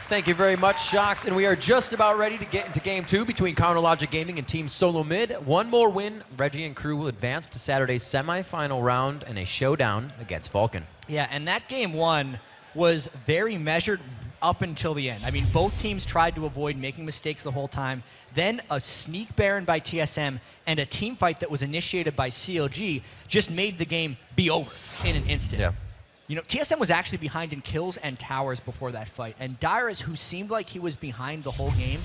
Thank you very much, Shocks. And we are just about ready to get into Game 2 between Counterlogic Gaming and Team Solo Mid. One more win, Reggie and crew will advance to Saturday's semifinal round in a showdown against Vulcan. Yeah, and that Game 1 was very measured up until the end. I mean, both teams tried to avoid making mistakes the whole time. Then a sneak Baron by TSM and a team fight that was initiated by CLG just made the game be over in an instant. Yeah. You know, TSM was actually behind in kills and towers before that fight. And Dyrus, who seemed like he was behind the whole game,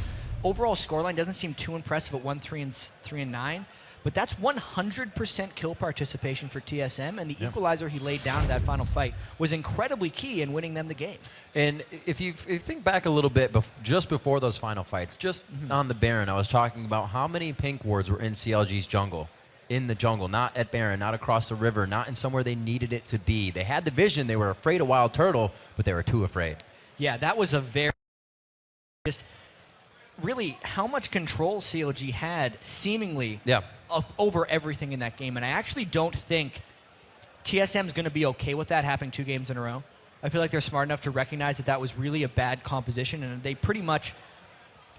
overall scoreline doesn't seem too impressive at 1-3-9. But that's 100% kill participation for TSM, and the equalizer he laid down in that final fight was incredibly key in winning them the game. And if you think back a little bit, just before those final fights, just on the Baron, I was talking about how many pink wards were in CLG's jungle. In the jungle, not at Baron, not across the river, not in somewhere they needed it to be. They had the vision, they were afraid of Wild Turtle, but they were too afraid. Yeah, that was a very just really how much control CLG had seemingly over everything in that game. And I actually don't think TSM's going to be okay with that happening 2 games in a row. I feel like they're smart enough to recognize that that was really a bad composition, and they pretty much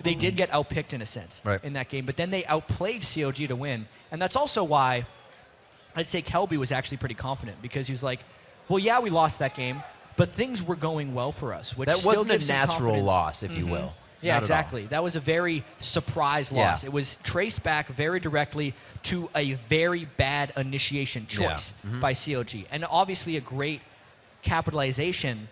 they did get outpicked in a sense in that game, but then they outplayed CLG to win. And that's also why I'd say Kelby was actually pretty confident, because he was like, well, yeah, we lost that game, but things were going well for us. Which that wasn't a natural loss, if you will. Yeah, exactly. That was a very surprise loss. It was traced back very directly to a very bad initiation choice by CLG. And obviously a great capitalization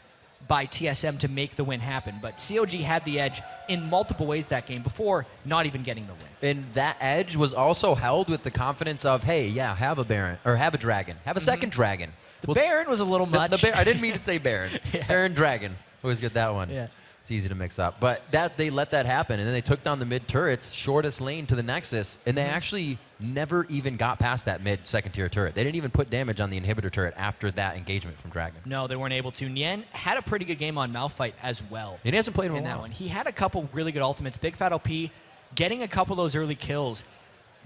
by TSM to make the win happen. But CLG had the edge in multiple ways that game before not even getting the win. And that edge was also held with the confidence of, hey, yeah, have a Baron, or have a Dragon. Have a second Dragon. The Baron was a little much. I didn't mean to say Baron. Baron Dragon. Always get that one. Yeah. It's easy to mix up. But they let that happen, and then they took down the mid turrets, shortest lane to the Nexus, and they actually never even got past that mid second tier turret. They didn't even put damage on the inhibitor turret after that engagement from Dragon. No, they weren't able to. Nien had a pretty good game on Malphite as well. And he hasn't played in that one. He had a couple really good ultimates. Big Fat LP, getting a couple of those early kills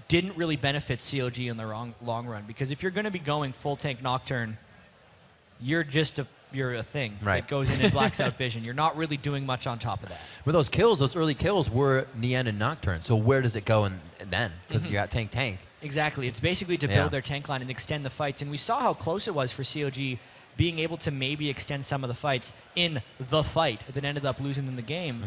didn't really benefit CLG in the long run, because if you're going to be going full tank Nocturne, you're a thing that goes in and blacks out vision. You're not really doing much on top of that. With those kills, those early kills were Nien and Nocturne. So where does it go then? Because you got tank. Exactly. It's basically to build their tank line and extend the fights. And we saw how close it was for CLG being able to maybe extend some of the fights in the fight that ended up losing them the game.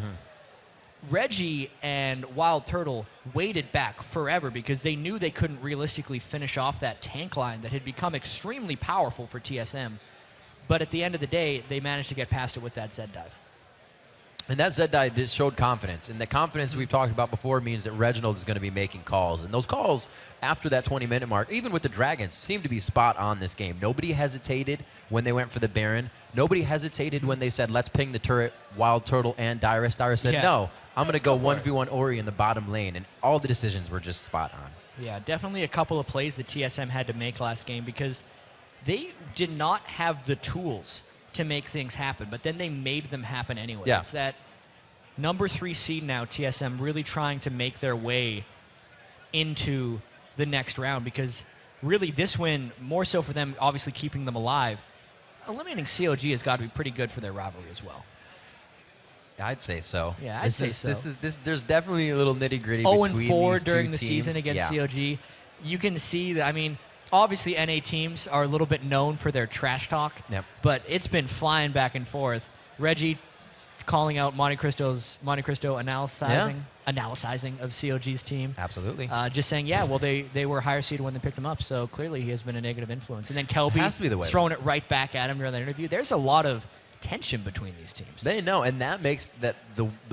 Reggie and Wild Turtle waited back forever because they knew they couldn't realistically finish off that tank line that had become extremely powerful for TSM. But at the end of the day, they managed to get past it with that Zed dive. And that Zed dive just showed confidence. And the confidence we've talked about before means that Reginald is going to be making calls. And those calls after that 20-minute mark, even with the Dragons, seem to be spot on this game. Nobody hesitated when they went for the Baron. Nobody hesitated when they said, let's ping the turret, Wild Turtle and Dyrus. Dyrus said, no, I'm going to go 1v1 Ori in the bottom lane. And all the decisions were just spot on. Yeah, definitely a couple of plays that TSM had to make last game, because they did not have the tools to make things happen, but then they made them happen anyway. Yeah. It's that number 3 seed now, TSM, really trying to make their way into the next round, because really this win, more so for them, obviously keeping them alive, eliminating CLG has got to be pretty good for their rivalry as well. I'd say so. Yeah, I'd say so. There's definitely a little nitty-gritty between these 0-4 during two the teams. season against CLG. You can see that, I mean, obviously, NA teams are a little bit known for their trash talk, but it's been flying back and forth. Reggie calling out Monte Cristo analyzing of CLG's team. Absolutely. Just saying, yeah, well, they were higher seed when they picked him up, so clearly he has been a negative influence. And then Kelby throwing it right back at him during that interview. There's a lot of tension between these teams. They know, and that makes the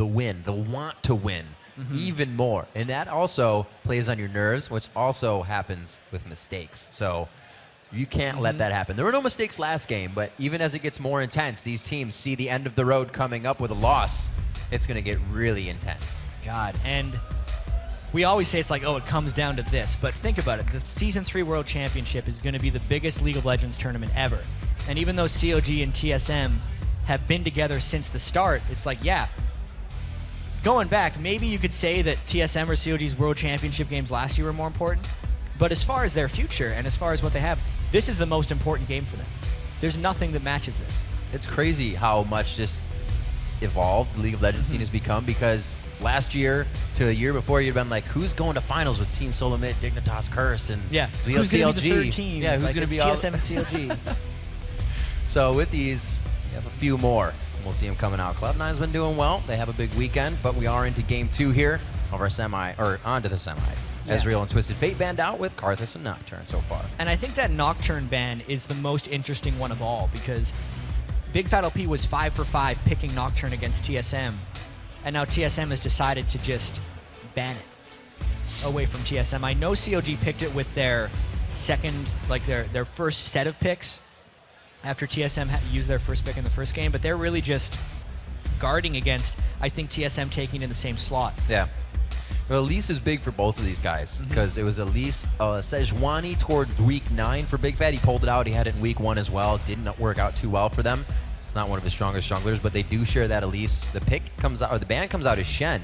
win, the want to win, even more. And that also plays on your nerves, which also happens with mistakes. So you can't let that happen. There were no mistakes last game, but even as it gets more intense, these teams see the end of the road coming up with a loss. It's going to get really intense. God, and we always say it's like, oh, it comes down to this, but think about it. The Season 3 World Championship is going to be the biggest League of Legends tournament ever. And even though CLG and TSM have been together since the start, it's like, yeah, going back, maybe you could say that TSM or CLG's World Championship games last year were more important, but as far as their future and as far as what they have, this is the most important game for them. There's nothing that matches this. It's crazy how much just evolved the League of Legends scene has become, because last year to the year before, you'd been like, who's going to finals with Team Solomit, Dignitas, Curse, and who's going to be the third team? Yeah, who's like, going to be TSM and CLG. So with these, we have a few more, and we'll see them coming out. Cloud9's been doing well. They have a big weekend, but we are into game 2 here of our onto the semis. Ezreal and Twisted Fate banned out with Karthus and Nocturne so far. And I think that Nocturne ban is the most interesting one of all, because Big Fat LP was 5 for 5 picking Nocturne against TSM, and now TSM has decided to just ban it away from TSM. I know COG picked it with their second, like their first set of picks after TSM had used their first pick in the first game, but they're really just guarding against, I think, TSM taking in the same slot. Yeah. Well, Elise is big for both of these guys, because it was Elise Sejuani towards week 9 for Big Fat. He pulled it out. He had it in week 1 as well. Didn't work out too well for them. It's not one of his strongest junglers, but they do share that Elise. The pick comes out, or the ban comes out as Shen.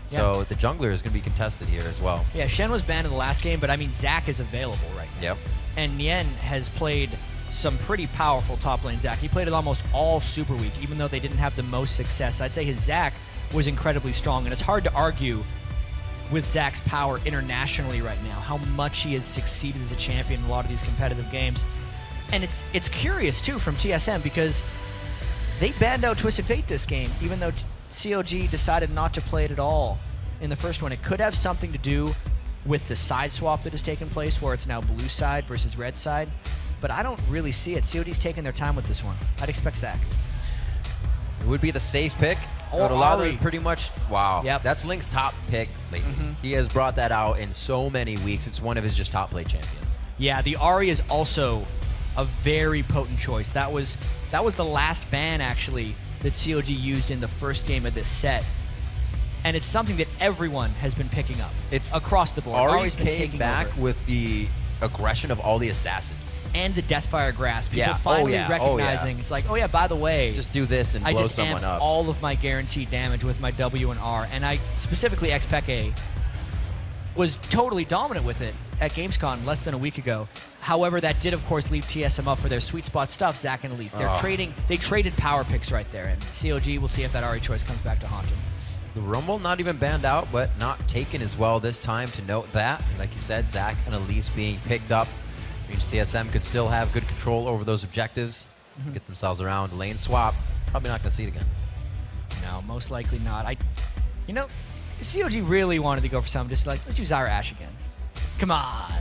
So the jungler is going to be contested here as well. Yeah, Shen was banned in the last game, but I mean, Zac is available right now. Yep. And Nien has played some pretty powerful top lane Zac. He played it almost all Super Week, even though they didn't have the most success. I'd say his Zac was incredibly strong, and it's hard to argue with Zac's power internationally right now, how much he has succeeded as a champion in a lot of these competitive games. And it's curious, too, from TSM, because they banned out Twisted Fate this game, even though COG decided not to play it at all in the first one. It could have something to do with the side swap that has taken place, where it's now blue side versus red side, but I don't really see it. COG's taking their time with this one. I'd expect Zac. It would be the safe pick. Or Ari. Pretty much, wow. Yep. That's Link's top pick lately. He has brought that out in so many weeks. It's one of his just top play champions. Yeah, the Ari is also a very potent choice. That was the last ban, actually, that COG used in the first game of this set. And it's something that everyone has been picking up. It's across the board. Ari Ari's been came taking back over. with the aggression of all the assassins. And the Deathfire Grasp. People Yeah. finally recognizing, it's like, oh yeah, by the way, Just do this and I blow just someone amped up. all of my guaranteed damage with my W and R. And I, specifically Xpeke, was totally dominant with it at Gamescom less than a week ago. However, that did, of course, leave TSM up for their sweet spot stuff, Zac and Elise. They traded power picks right there, and COG will see if that Ari choice comes back to haunt him. The Rumble not even banned out, but not taken as well this time, to note that. Like you said, Zac and Elise being picked up means TSM could still have good control over those objectives, get themselves around. Lane swap, probably not going to see it again. No, most likely not. You know, COG really wanted to go for something just like, let's do Zyra Ashe again. Come on.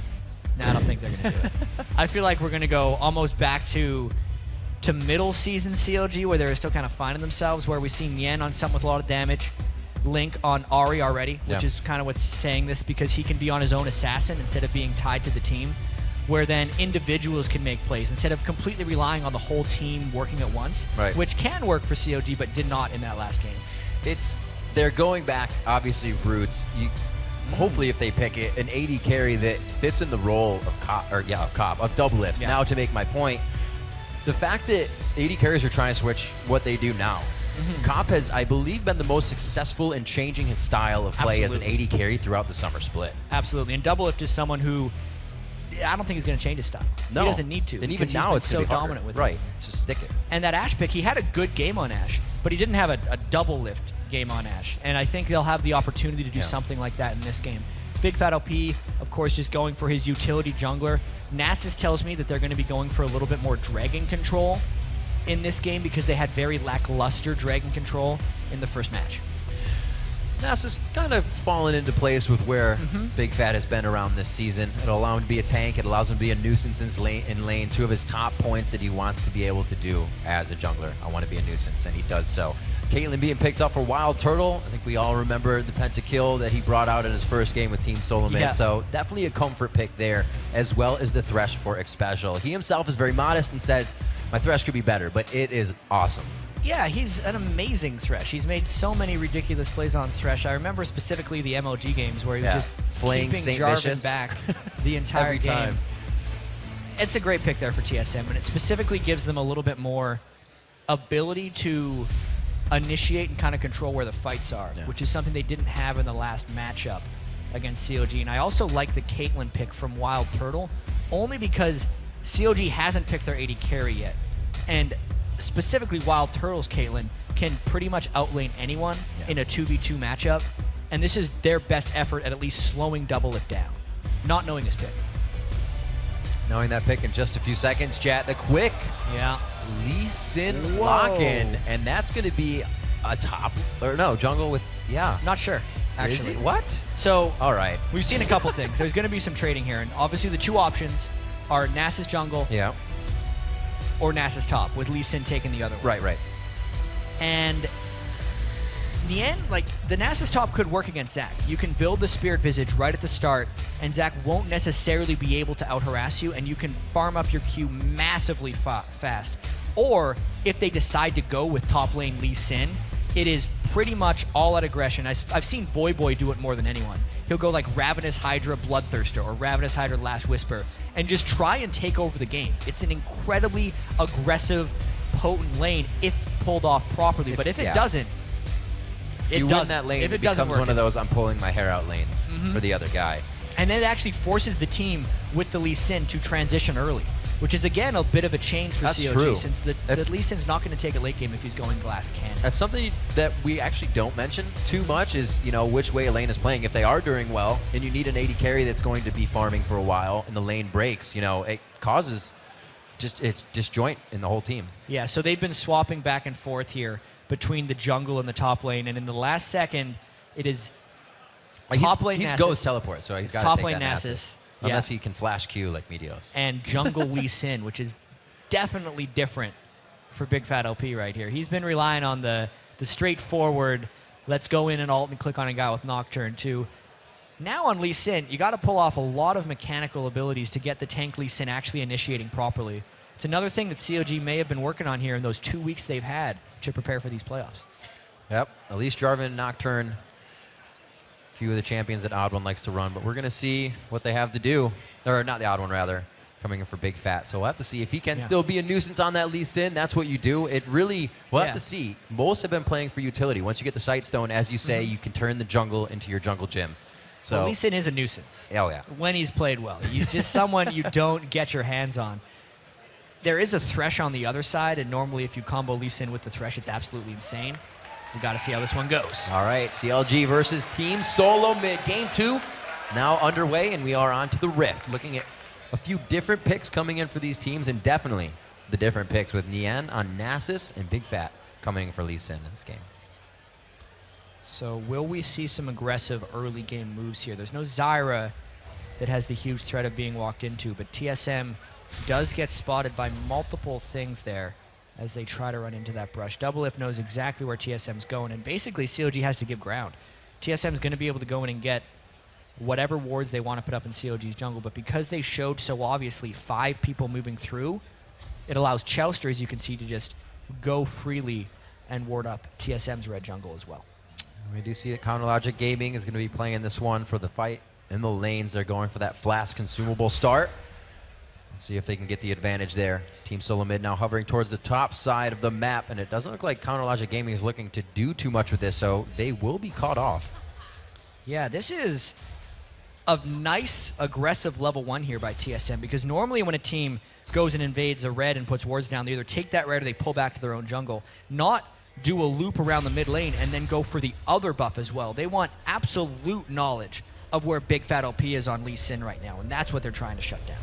No, I don't think they're going to do it. I feel like we're going to go almost back to middle season COG, where they're still kind of finding themselves, where we see Nien on something with a lot of damage, Link on Ari already, which is kind of what's saying this, because he can be on his own assassin instead of being tied to the team, where then individuals can make plays instead of completely relying on the whole team working at once, which can work for COG but did not in that last game. They're going back, obviously, roots. Hopefully, if they pick it, an AD carry that fits in the role of Doublelift. Now, to make my point, the fact that AD carriers are trying to switch what they do now. Cop has, I believe, been the most successful in changing his style of play as an AD carry throughout the summer split. Absolutely, and Doublelift is someone who I don't think he's going to change his style. No. He doesn't need to. And even now, it's so dominant with it. Just stick it. And that Ashe pick, he had a good game on Ashe, but he didn't have a double lift game on Ashe. And I think they'll have the opportunity to do something like that in this game. Big Fat LP, of course, just going for his utility jungler. Nasus tells me that they're going to be going for a little bit more dragon control in this game, because they had very lackluster dragon control in the first match. Nasus kind of fallen into place with where Big Fat has been around this season. It'll allow him to be a tank. It allows him to be a nuisance in lane. Two of his top points that he wants to be able to do as a jungler. I want to be a nuisance, and he does so. Caitlyn being picked up for Wild Turtle. I think we all remember the pentakill that he brought out in his first game with Team Solomit. So definitely a comfort pick there, as well as the Thresh for Xpecial. He himself is very modest and says, my Thresh could be better, but it is awesome. Yeah, he's an amazing Thresh. He's made so many ridiculous plays on Thresh. I remember specifically the MOG games where he was just flaying keeping Jarvan Vicious back the entire every game. Time. It's a great pick there for TSM, and it specifically gives them a little bit more ability to initiate and kind of control where the fights are, which is something they didn't have in the last matchup against COG. And I also like the Caitlyn pick from Wild Turtle, only because COG hasn't picked their AD carry yet. And specifically Wild Turtle's Caitlyn can pretty much outlane anyone in a 2v2 matchup, and this is their best effort at least slowing Doublelift down, not knowing his pick. Knowing that pick in just a few seconds, Jat, the quick Lee Sin lock-in, and that's going to be a top, or no, jungle with, Not sure, actually. Is it? What? So, all right. We've seen a couple things. There's going to be some trading here, and obviously the two options are Nasus jungle or Nasus top, with Lee Sin taking the other one. Right. And in the end, like, the Nasus top could work against Zach. You can build the Spirit Visage right at the start, and Zach won't necessarily be able to out-harass you, and you can farm up your Q massively fast. Or, if they decide to go with top lane Lee Sin, it is pretty much all out aggression. I've seen Boy do it more than anyone. He'll go like Ravenous Hydra Bloodthirster or Ravenous Hydra Last Whisper and just try and take over the game. It's an incredibly aggressive, potent lane if pulled off properly. But if it doesn't, if you win that lane, it becomes one of those I'm pulling my hair out lanes for the other guy. And then it actually forces the team with the Lee Sin to transition early, which is, again, a bit of a change for COG, since the Lee Sin's not going to take a late game if he's going glass cannon. That's something that we actually don't mention too much is, which way a lane is playing. If they are doing well and you need an AD carry that's going to be farming for a while and the lane breaks, it causes it's disjoint in the whole team. Yeah, so they've been swapping back and forth here between the jungle and the top lane, and in the last second, it is top lane Nasus. He's Ghost Teleport, so he's got to top take lane that Nasus. Unless he can flash Q like Meteos. And jungle Lee Sin, which is definitely different for Big Fat LP right here. He's been relying on the straightforward, let's go in and ult and click on a guy with Nocturne too. Now on Lee Sin, you got to pull off a lot of mechanical abilities to get the tank Lee Sin actually initiating properly. It's another thing that COG may have been working on here in those 2 weeks they've had to prepare for these playoffs. Yep, at least Jarvan, Nocturne, a few of the champions that Odd One likes to run, but we're going to see what they have to do. Or not the Odd One, rather, coming in for Big Fat. So we'll have to see if he can still be a nuisance on that Lee Sin. That's what you do. It really, we'll have to see. Most have been playing for utility. Once you get the Sightstone, as you say, you can turn the jungle into your jungle gym. So well, Lee Sin is a nuisance. Oh, yeah. When he's played well. He's just someone you don't get your hands on. There is a Thresh on the other side, and normally if you combo Lee Sin with the Thresh, it's absolutely insane. We got to see how this one goes. All right, CLG versus Team Solo Mid. Game 2 now underway, and we are on to the Rift. Looking at a few different picks coming in for these teams, and definitely the different picks with Nian on Nasus and Big Fat coming for Lee Sin in this game. So will we see some aggressive early game moves here? There's no Zyra that has the huge threat of being walked into, but TSM does get spotted by multiple things there as they try to run into that brush. Doublelift knows exactly where TSM's going, and basically COG has to give ground. TSM's going to be able to go in and get whatever wards they want to put up in COG's jungle, but because they showed so obviously 5 people moving through, it allows Chouster, as you can see, to just go freely and ward up TSM's red jungle as well. We do see that Counterlogic Gaming is going to be playing this one for the fight in the lanes. They're going for that flash consumable start. Let's see if they can get the advantage there. Team Solo Mid now hovering towards the top side of the map, and it doesn't look like Counterlogic Gaming is looking to do too much with this, so they will be caught off. Yeah, this is a nice, aggressive level 1 here by TSM, because normally when a team goes and invades a red and puts wards down, they either take that red or they pull back to their own jungle, not do a loop around the mid lane and then go for the other buff as well. They want absolute knowledge of where Big Fat LP is on Lee Sin right now, and that's what they're trying to shut down.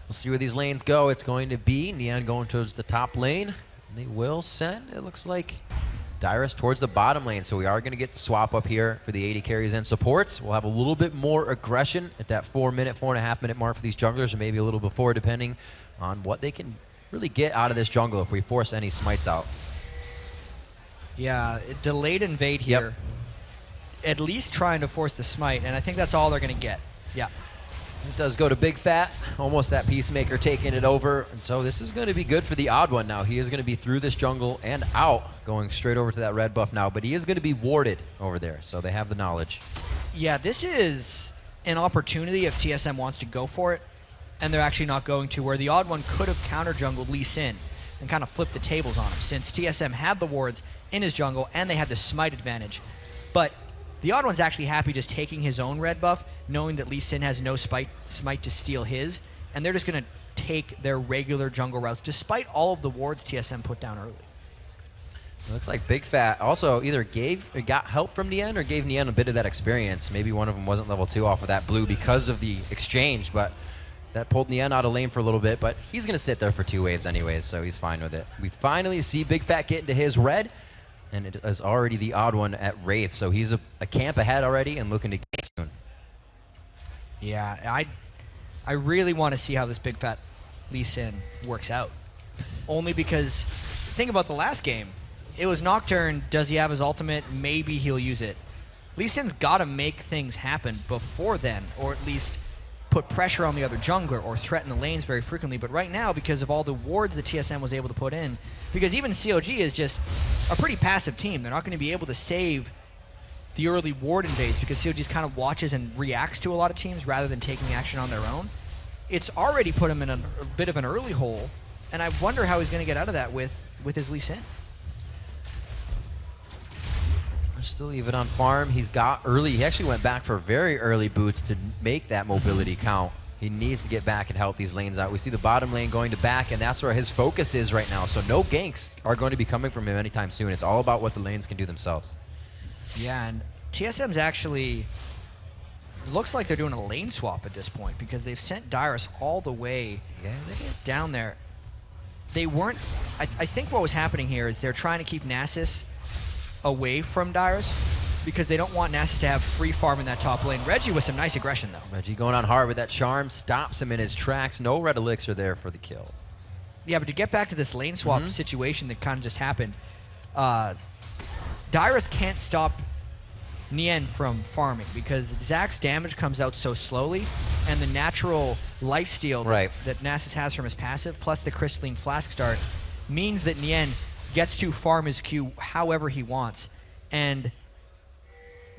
We'll see where these lanes go. It's going to be Nian going towards the top lane. And they will send, it looks like, Dyrus towards the bottom lane. So we are going to get the swap up here for the AD carries and supports. We'll have a little bit more aggression at that 4.5 minute mark for these junglers, or maybe a little before, depending on what they can really get out of this jungle if we force any smites out. Yeah, delayed invade here. At least trying to force the smite, and I think that's all they're going to get. Yeah. It does go to Big Fat, almost that Peacemaker taking it over. And so this is going to be good for the Odd One now. He is going to be through this jungle and out, going straight over to that red buff now. But he is going to be warded over there, so they have the knowledge. Yeah, this is an opportunity if TSM wants to go for it, and they're actually not going to, where the Odd One could have counter-jungled Lee Sin and kind of flipped the tables on him, since TSM had the wards in his jungle and they had the smite advantage. But the Odd One's actually happy just taking his own red buff, knowing that Lee Sin has no smite to steal his, and they're just going to take their regular jungle routes, despite all of the wards TSM put down early. It looks like Big Fat also either got help from Nien or gave Nien a bit of that experience. Maybe one of them wasn't level 2 off of that blue because of the exchange, but that pulled Nien out of lane for a little bit. But he's going to sit there for 2 waves anyways, so he's fine with it. We finally see Big Fat get into his red, and it is already the odd one at Wraith, so he's a camp ahead already and looking to get soon. Yeah, I really want to see how this Big Fat Lee Sin works out. Only because, think about the last game. It was Nocturne. Does he have his ultimate? Maybe he'll use it. Lee Sin's got to make things happen before then, or at least put pressure on the other jungler or threaten the lanes very frequently. But right now, because of all the wards that TSM was able to put in, because even COG is just a pretty passive team. They're not going to be able to save the early ward invades because COG just kind of watches and reacts to a lot of teams rather than taking action on their own. It's already put him in a bit of an early hole, and I wonder how he's going to get out of that with his Lee Sin. Still even on farm. He's got early. He actually went back for very early boots to make that mobility count. He needs to get back and help these lanes out. We see the bottom lane going to back, and that's where his focus is right now. So no ganks are going to be coming from him anytime soon. It's all about what the lanes can do themselves. Yeah, and TSM's actually looks like they're doing a lane swap at this point because they've sent Dyrus all the way down there. They weren't. I think what was happening here is they're trying to keep Nasus away from Dyrus because they don't want Nasus to have free farm in that top lane. Reggie with some nice aggression, though. Reggie going on hard with that charm, stops him in his tracks. No red elixir there for the kill. Yeah, but to get back to this lane swap situation that kind of just happened, Dyrus can't stop Nien from farming because Zack's damage comes out so slowly, and the natural lifesteal that Nasus has from his passive, plus the crystalline flask start, means that Nien gets to farm his Q however he wants. And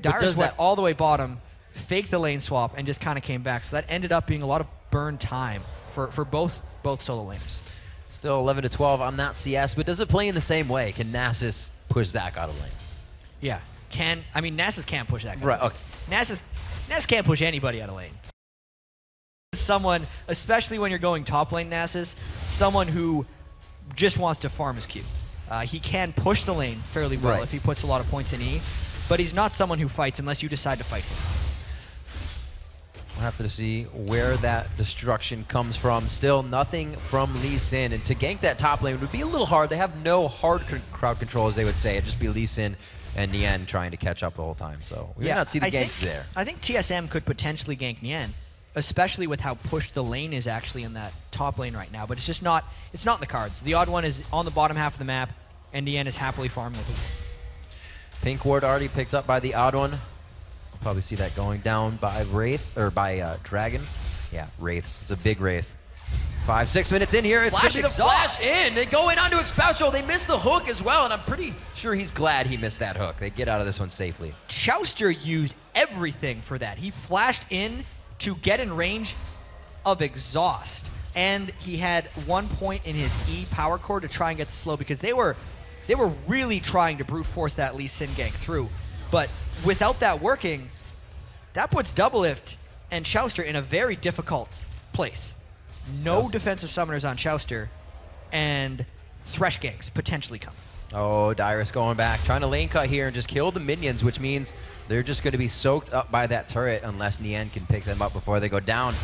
Dyrus went all the way bottom, faked the lane swap, and just kind of came back. So that ended up being a lot of burn time for both solo laners. Still 11 to 12 on that CS, but does it play in the same way? Can Nasus push Zack out of lane? Yeah. I mean, Nasus can't push that guy. Right, okay. Nasus can't push anybody out of lane. Someone, especially when you're going top lane Nasus, someone who just wants to farm his Q. He can push the lane fairly well if he puts a lot of points in E, but he's not someone who fights unless you decide to fight him. We'll have to see where that destruction comes from. Still nothing from Lee Sin, and to gank that top lane would be a little hard. They have no hard crowd control, as they would say. It'd just be Lee Sin and Nien trying to catch up the whole time. So we may not see the ganks there. I think TSM could potentially gank Nien, especially with how pushed the lane is actually in that top lane right now. But it's just not. It's not in the cards. The odd one is on the bottom half of the map, and Nien is happily farming with it. Pink ward already picked up by the odd one. Probably see that going down by Wraith or by Dragon. Yeah, Wraiths. It's a big Wraith. 5-6 minutes in here. It's going to be the flash in. They go in onto Expecial. They miss the hook as well, and I'm pretty sure he's glad he missed that hook. They get out of this one safely. Chouster used everything for that. He flashed in to get in range of Exhaust, and he had 1 point in his E power core to try and get the slow because they were really trying to brute force that Lee Sin gank through. But without that working, that puts Doublelift and Chouster in a very difficult place. No defensive summoners on Chouster, and Thresh ganks potentially come. Oh, Dyrus going back, trying to lane cut here and just kill the minions, which means they're just going to be soaked up by that turret unless Nien can pick them up before they go down.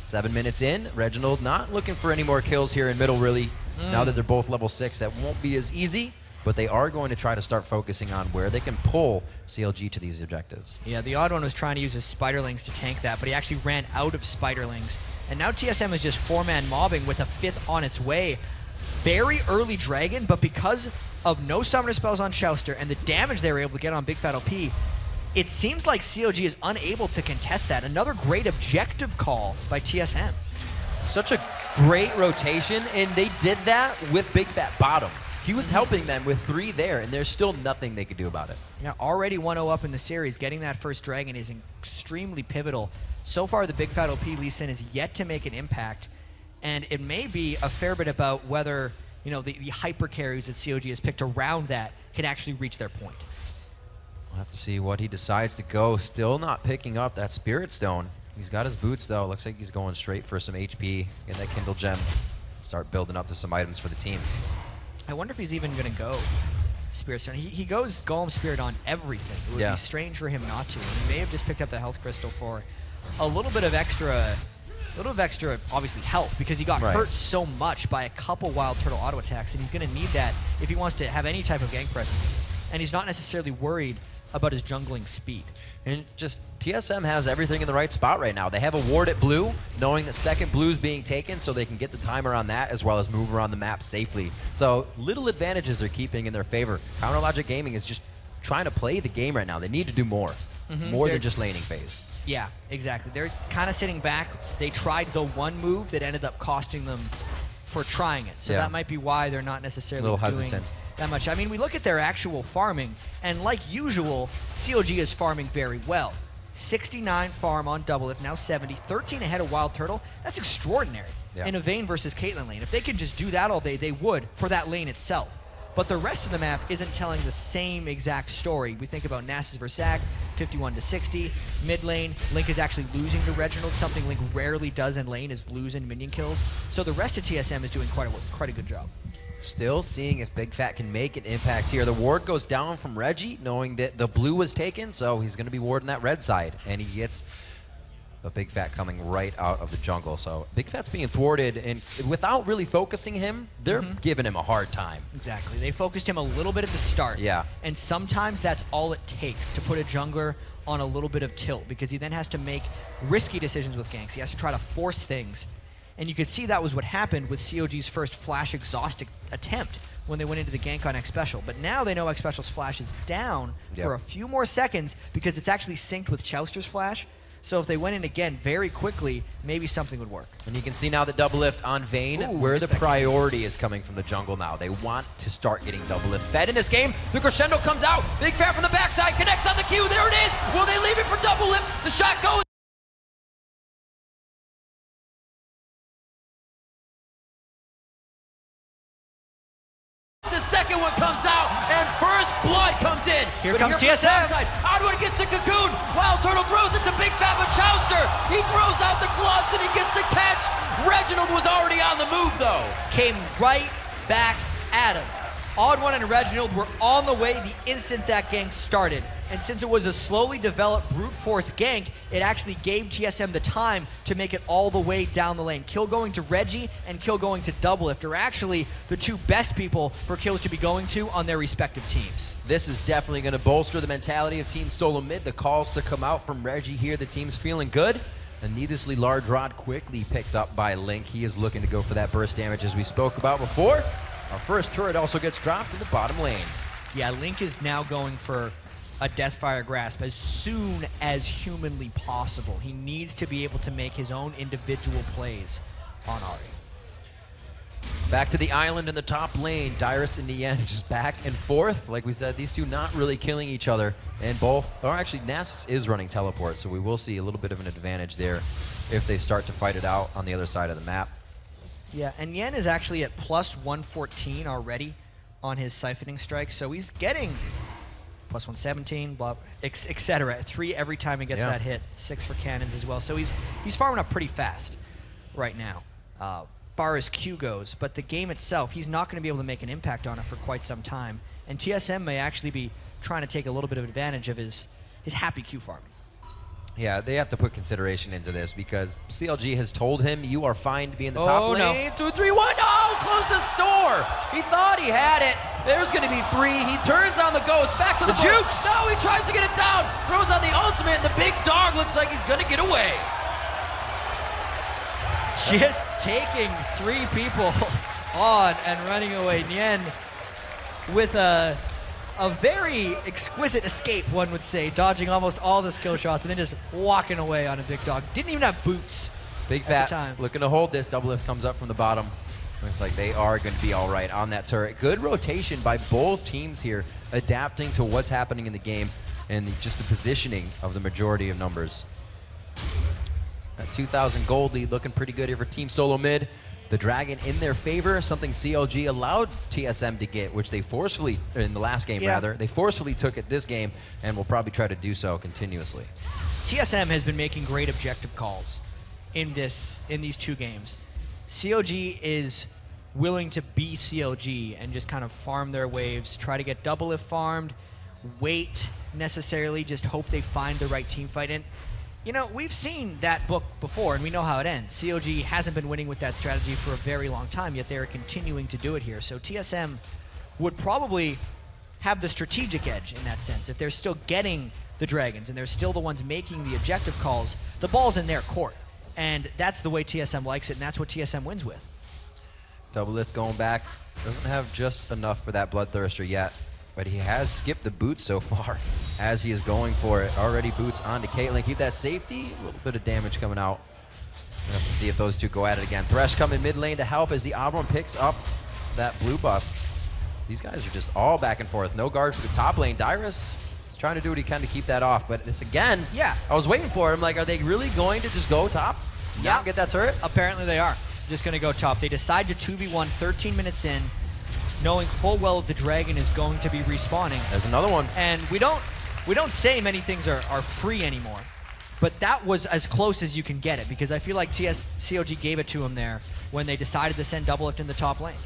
7 minutes in, Reginald not looking for any more kills here in middle, really. Now that they're both level 6, that won't be as easy, but they are going to try to start focusing on where they can pull CLG to these objectives. Yeah, the odd one was trying to use his Spiderlings to tank that, but he actually ran out of Spiderlings. And now TSM is just 4-man mobbing with a 5th on its way. Very early Dragon, but because of no summoner spells on Chouster and the damage they were able to get on Big Fat LP, it seems like COG is unable to contest that. Another great objective call by TSM. Such a great rotation, and they did that with Big Fat bottom. He was helping them with 3 there, and there's still nothing they could do about it. Yeah, already 1-0 up in the series. Getting that first Dragon is extremely pivotal. So far, the Big Fat OP Lee Sin is yet to make an impact, and it may be a fair bit about whether the hyper carries that COG has picked around that can actually reach their point. We'll have to see what he decides to go. Still not picking up that Spirit Stone. He's got his boots, though. Looks like he's going straight for some HP. Get that Kindle Gem. Start building up to some items for the team. I wonder if he's even going to go Spirit Stone. He goes Golem Spirit on everything. It would be strange for him not to. And he may have just picked up the health crystal for a little bit of extra, obviously, health, because he got hurt so much by a couple Wild Turtle auto attacks, and he's going to need that if he wants to have any type of gank presence. And he's not necessarily worried about his jungling speed. And just TSM has everything in the right spot right now. They have a ward at blue, knowing that second blue is being taken, so they can get the timer on that as well as move around the map safely. So little advantages they're keeping in their favor. Counter Logic Gaming is just trying to play the game right now. They need to do more. More than just laning phase. Yeah, exactly. They're kind of sitting back. They tried the one move that ended up costing them for trying it. So that might be why they're not necessarily doing hesitant. That much. I mean, we look at their actual farming, and like usual, COG is farming very well. 69 farm on Doublelift, now 70, 13 ahead of Wild Turtle. That's extraordinary in a Vayne versus Caitlyn lane. If they could just do that all day, they would for that lane itself. But the rest of the map isn't telling the same exact story. We think about Nasus versus Zag, 51 to 60. Mid lane, Link is actually losing to Reginald, something Link rarely does in lane, is blues and minion kills. So the rest of TSM is doing quite a good job. Still seeing if Big Fat can make an impact here. The ward goes down from Reggie, knowing that the blue was taken, so he's going to be warding that red side. And he gets a Big Fat coming right out of the jungle. So Big Fat's being thwarted, and without really focusing him, they're giving him a hard time. Exactly. They focused him a little bit at the start. Yeah. And sometimes that's all it takes to put a jungler on a little bit of tilt, because he then has to make risky decisions with ganks. He has to try to force things. And you could see that was what happened with COG's first flash exhaust attempt when they went into the gank on X Special. But now they know X Special's flash is down for a few more seconds because it's actually synced with Chouster's flash. So if they went in again very quickly, maybe something would work. And you can see now the double lift on Vayne, where the priority is coming from the jungle now. They want to start getting double lift fed in this game. The crescendo comes out. Big Fat from the backside, connects on the Q. There it is. Will they leave it for double lift? The shot goes. The second one comes out, and first blood comes in. Here comes TSM. Oddwood gets the cocoon. Wild Turtle throws it to Big Fat, but Chouster, he throws out the gloves and he gets the catch. Reginald was already on the move, though. Came right back at him. Odd1 and Reginald were on the way the instant that gank started. And since it was a slowly developed brute force gank, it actually gave TSM the time to make it all the way down the lane. Kill going to Reggie and kill going to Doublelift are actually the two best people for kills to be going to on their respective teams. This is definitely going to bolster the mentality of Team Solo Mid. The calls to come out from Reggie here, the team's feeling good. A needlessly large rod quickly picked up by Link. He is looking to go for that burst damage as we spoke about before. Our first turret also gets dropped in the bottom lane. Yeah, Link is now going for a Deathfire Grasp as soon as humanly possible. He needs to be able to make his own individual plays on Ahri. Back to the island in the top lane. Dyrus and Nien just back and forth. Like we said, these two not really killing each other. And both, or actually Nasus is running teleport, so we will see a little bit of an advantage there if they start to fight it out on the other side of the map. Yeah, and Yen is actually at plus 114 already on his siphoning strike, so he's getting plus 117, blah, etc. 3 every time he gets that hit, 6 for cannons as well. So he's farming up pretty fast right now, far as Q goes. But the game itself, he's not going to be able to make an impact on it for quite some time. And TSM may actually be trying to take a little bit of advantage of his happy Q farming. Yeah, they have to put consideration into this because CLG has told him you are fine to be in the top lane. 2, 3, 1. Oh, close the store. He thought he had it. There's going to be 3. He turns on the ghost. Back to the jukes. No, he tries to get it down. Throws on the ultimate, and the big dog looks like he's going to get away. Just taking 3 people on and running away. Nien with a very exquisite escape, one would say, dodging almost all the skill shots and then just walking away on a big dog. Didn't even have boots. Big Fat looking to hold this. Double lift comes up from the bottom. Looks like they are going to be all right on that turret. Good rotation by both teams here, adapting to what's happening in the game and just the positioning of the majority of numbers. That 2,000 gold lead looking pretty good here for Team Solo Mid. The Dragon in their favor, something CLG allowed TSM to get, which they forcefully, in the last game rather, they forcefully took it this game and will probably try to do so continuously. TSM has been making great objective calls in these 2 games. COG is willing to be CLG and just kind of farm their waves, try to get double if farmed, wait necessarily, just hope they find the right team fight. And, you know, we've seen that book before, and we know how it ends. CLG hasn't been winning with that strategy for a very long time, yet they are continuing to do it here. So TSM would probably have the strategic edge in that sense. If they're still getting the Dragons and they're still the ones making the objective calls, the ball's in their court. And that's the way TSM likes it, and that's what TSM wins with. Doublelift going back. Doesn't have just enough for that Bloodthirster yet, but he has skipped the boots so far as he is going for it. Already boots onto Caitlyn. Keep that safety. A little bit of damage coming out. We'll have to see if those two go at it again. Thresh coming mid lane to help as the Auburn picks up that blue buff. These guys are just all back and forth. No guard for the top lane. Dyrus is trying to do what he can to keep that off, but this again, yeah, I was waiting for him. Like, are they really going to just go top? Yeah. Get that turret? Apparently they are. Just going to go top. They decide to 2v1 13 minutes in, knowing full well the Dragon is going to be respawning. There's another one. And we don't say many things are free anymore, but that was as close as you can get it, because I feel like COG gave it to him there when they decided to send Doublelift in the top lane.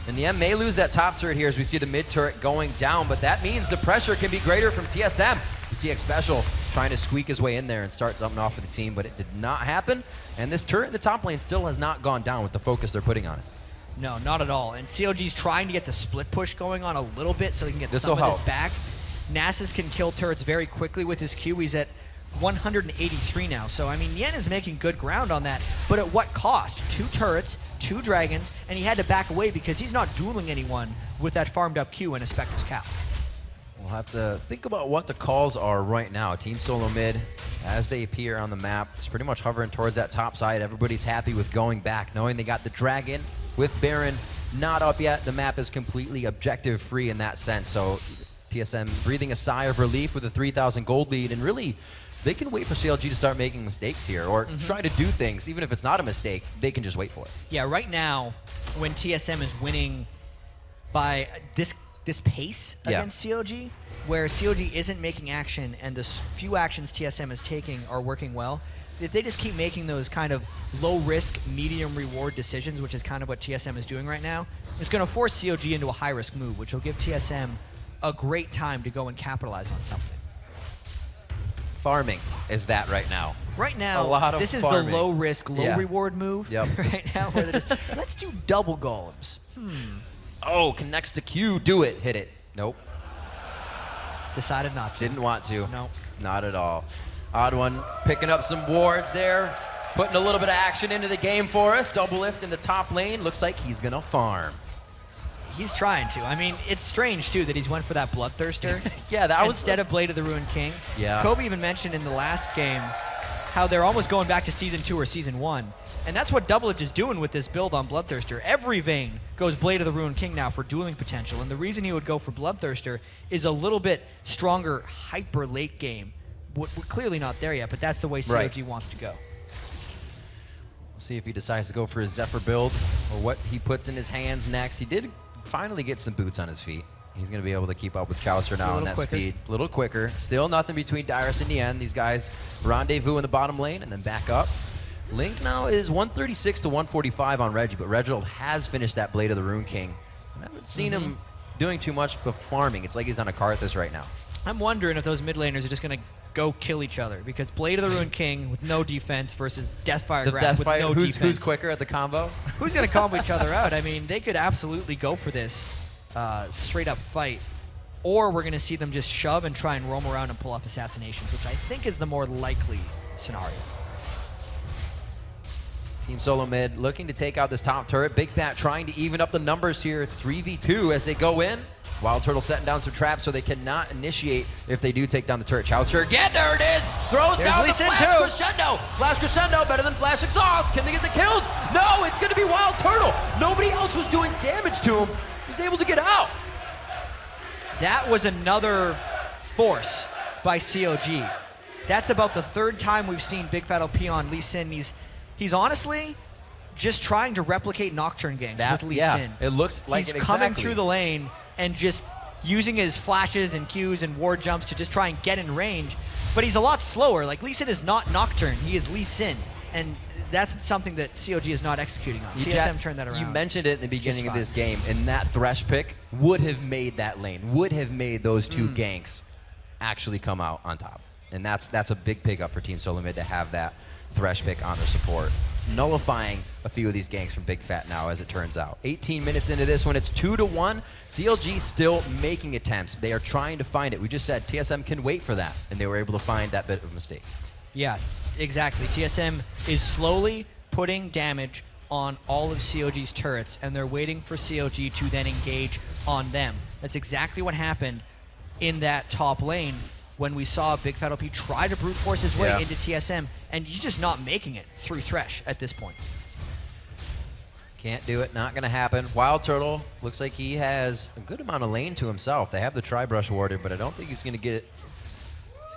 And the M may lose that top turret here as we see the mid turret going down, but that means the pressure can be greater from TSM. You see X Special trying to squeak his way in there and start something off for the team, but it did not happen. And this turret in the top lane still has not gone down with the focus they're putting on it. No, not at all. And CLG's trying to get the split push going on a little bit so he can get This'll some of help. this back. Nasus can kill turrets very quickly with his Q. He's at 183 now. So, I mean, Yen is making good ground on that. But at what cost? 2 turrets, 2 dragons, and he had to back away because he's not dueling anyone with that farmed up Q and a Spectre's Cap. We'll have to think about what the calls are right now. Team Solo Mid, as they appear on the map, is pretty much hovering towards that top side. Everybody's happy with going back, knowing they got the Dragon with Baron not up yet. The map is completely objective free in that sense. So TSM breathing a sigh of relief with a 3,000 gold lead, and really they can wait for CLG to start making mistakes here or try to do things. Even if it's not a mistake, they can just wait for it. Yeah, right now, when TSM is winning by this pace against COG, where COG isn't making action and the few actions TSM is taking are working well, if they just keep making those kind of low-risk, medium-reward decisions, which is kind of what TSM is doing right now, it's going to force COG into a high-risk move, which will give TSM a great time to go and capitalize on something. Farming is that right now. Right now, a lot of this is farming. the low-risk, low-reward move right now, where they're just, let's do double golems. Oh, connects to Q. Do it. Hit it. Nope. Decided not to. Didn't want to. Nope. Not at all. Odd one picking up some wards there. Putting a little bit of action into the game for us. Doublelift in the top lane. Looks like he's going to farm. He's trying to. I mean, it's strange, too, that he's went for that Bloodthirster. Yeah, that was... instead of Blade of the Ruined King. Yeah. Kobe even mentioned in the last game how they're almost going back to Season 2 or Season 1. And that's what Doublelift is doing with this build on Bloodthirster. Every Vayne goes Blade of the Ruined King now for dueling potential. And the reason he would go for Bloodthirster is a little bit stronger, hyper late game. We're clearly not there yet, but that's the way COG wants to go. We'll see if he decides to go for his Zephyr build or what he puts in his hands next. He did finally get some boots on his feet. He's going to be able to keep up with Chaucer now on that speed. A little quicker. Still nothing between Dyrus and Yen. These guys rendezvous in the bottom lane and then back up. Link now is 136 to 145 on Reggie, but Reginald has finished that Blade of the Rune King. I haven't seen him doing too much but farming. It's like he's on a Karthus right now. I'm wondering if those mid laners are just going to go kill each other, because Blade of the Ruined King with no defense versus Deathfire Grasp with no defense. Who's quicker at the combo? Who's going to combo each other out? I mean, they could absolutely go for this straight-up fight, or we're going to see them just shove and try and roam around and pull off assassinations, which I think is the more likely scenario. Team Solo Mid looking to take out this top turret. Big Pat trying to even up the numbers here. 3v2 as they go in. Wild Turtle setting down some traps so they cannot initiate if they do take down the turret. Chaucer again, there it is! Throws down the Flash Crescendo! Flash Crescendo, better than Flash Exhaust! Can they get the kills? No, it's gonna be Wild Turtle! Nobody else was doing damage to him. He's able to get out. That was another force by COG. That's about the third time we've seen Big Fat LP on Lee Sin. He's honestly just trying to replicate Nocturne ganks with Lee Sin. It looks like he's coming through the lane and just using his flashes and Qs and ward jumps to just try and get in range. But he's a lot slower. Like, Lee Sin is not Nocturne. He is Lee Sin. And that's something that COG is not executing on. TSM turned that around. You mentioned it in the beginning of this game, and that Thresh pick would have made that lane, would have made those two ganks actually come out on top. And that's a big pickup for Team Solo Mid to have that Thresh pick on their support, nullifying a few of these ganks from Big Fat now, as it turns out. 18 minutes into this one, it's 2-1. CLG still making attempts. They are trying to find it. We just said TSM can wait for that, and they were able to find that bit of a mistake. Yeah, exactly. TSM is slowly putting damage on all of COG's turrets, and they're waiting for COG to then engage on them. That's exactly what happened in that top lane when we saw Big Fat LP try to brute force his way into TSM, and he's just not making it through Thresh at this point. Can't do it, not gonna happen. Wild Turtle looks like he has a good amount of lane to himself. They have the Tri-Brush warded, but I don't think he's gonna get it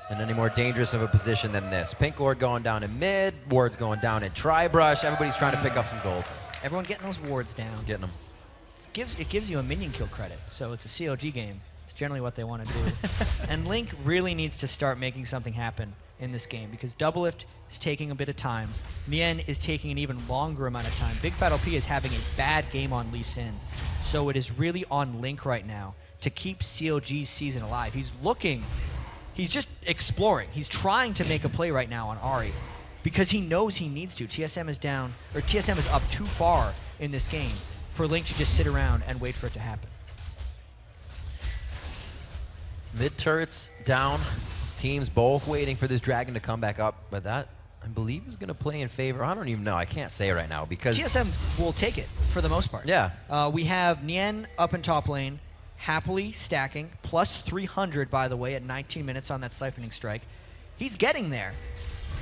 in any more dangerous of a position than this. Pink Ward going down in mid, Ward's going down in Tri-Brush. Everybody's trying to pick up some gold. Everyone getting those wards down. Getting them. It gives you a minion kill credit, so it's a COG game. It's generally what they want to do. And Link really needs to start making something happen in this game, because Doublelift is taking a bit of time. Mien is taking an even longer amount of time. Big Fat LP is having a bad game on Lee Sin. So it is really on Link right now to keep COG's season alive. He's just exploring. He's trying to make a play right now on Ahri because he knows he needs to. TSM is down, or TSM is up too far in this game for Link to just sit around and wait for it to happen. Mid turrets down. Teams both waiting for this dragon to come back up, but that, I believe, is going to play in favor. I don't even know. I can't say right now because TSM will take it for the most part. Yeah. We have Nien up in top lane, happily stacking, plus 300, by the way, at 19 minutes on that siphoning strike. He's getting there,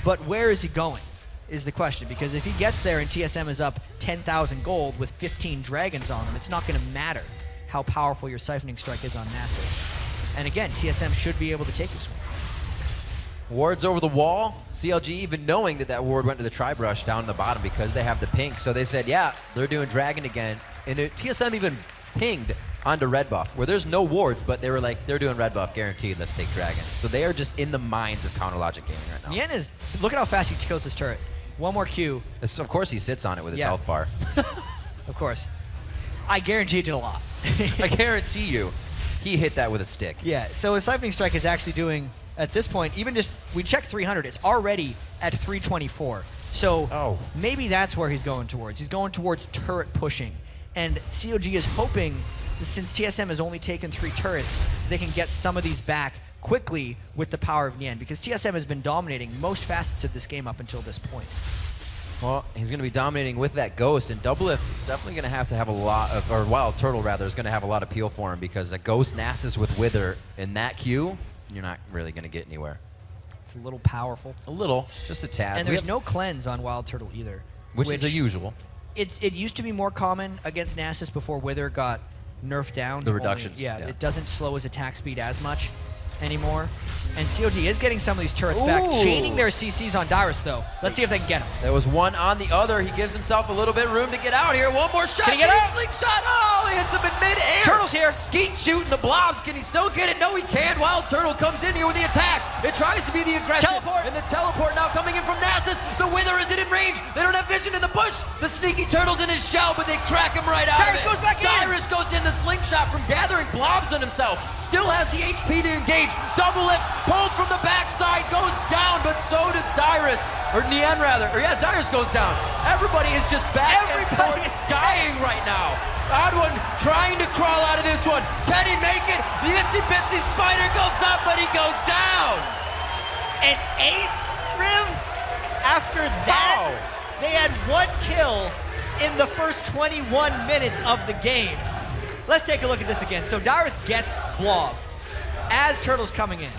but where is he going is the question, because if he gets there and TSM is up 10,000 gold with 15 dragons on him, it's not going to matter how powerful your siphoning strike is on Nasus. And again, TSM should be able to take this one. Ward's over the wall. CLG, even knowing that that ward went to the Tri-Brush down in the bottom because they have the pink, so they said, yeah, they're doing dragon again. And TSM even pinged onto red buff, where there's no wards, but they were like, they're doing red buff, guaranteed, let's take dragon. So they are just in the minds of Counter Logic Gaming right now. Nien is, look at how fast he kills this turret. One more Q. Of course he sits on it with his health bar. Of course. I guarantee he did a lot. I guarantee you, he hit that with a stick. Yeah, so his siphoning strike is actually doing, at this point, even just, we checked 300, it's already at 324. So maybe that's where he's going towards. He's going towards turret pushing. And COG is hoping, since TSM has only taken 3 turrets, they can get some of these back quickly with the power of Nien, because TSM has been dominating most facets of this game up until this point. Well, he's going to be dominating with that Ghost, and Doublelift is definitely going to have a lot of, or Wild Turtle rather, is going to have a lot of appeal for him, because a Ghost Nasus with Wither in that queue, you're not really going to get anywhere. It's a little powerful. A little, just a tad. And there's no cleanse on Wild Turtle either. Which is the usual. It used to be more common against Nasus before Wither got nerfed down. The reductions. Yeah, it doesn't slow his attack speed as much anymore. And COG is getting some of these turrets back, chaining their CCs on Dyrus, though. Let's see if they can get him. There was one on the other. He gives himself a little bit of room to get out here. One more shot. Can he get out? Slingshot. Oh, he hits him in mid-air. Turtle's here. Skeet shooting the blobs. Can he still get it? No, he can't. Wild Turtle comes in here with the attacks. It tries to be the aggression. Teleport. And the teleport now coming in from Nasus. The Wither isn't in range. They don't have vision in the bush. The sneaky Turtle's in his shell, but they crack him right out Dyrus of it. goes back in. Dyrus goes in the slingshot from gathering blobs on himself. Still has the HP to engage. Doublelift pulled from the backside, goes down, but so does Dyrus. Or Nien, rather. Or yeah, Dyrus goes down. Everybody is just back and forth dying right now. Odd1 trying to crawl out of this one. Can he make it? The itsy bitsy spider goes up, but he goes down. An ace, Riv? After that, they had 1 kill in the first 21 minutes of the game. Let's take a look at this again. So Dyrus gets Blob as Turtle's coming in.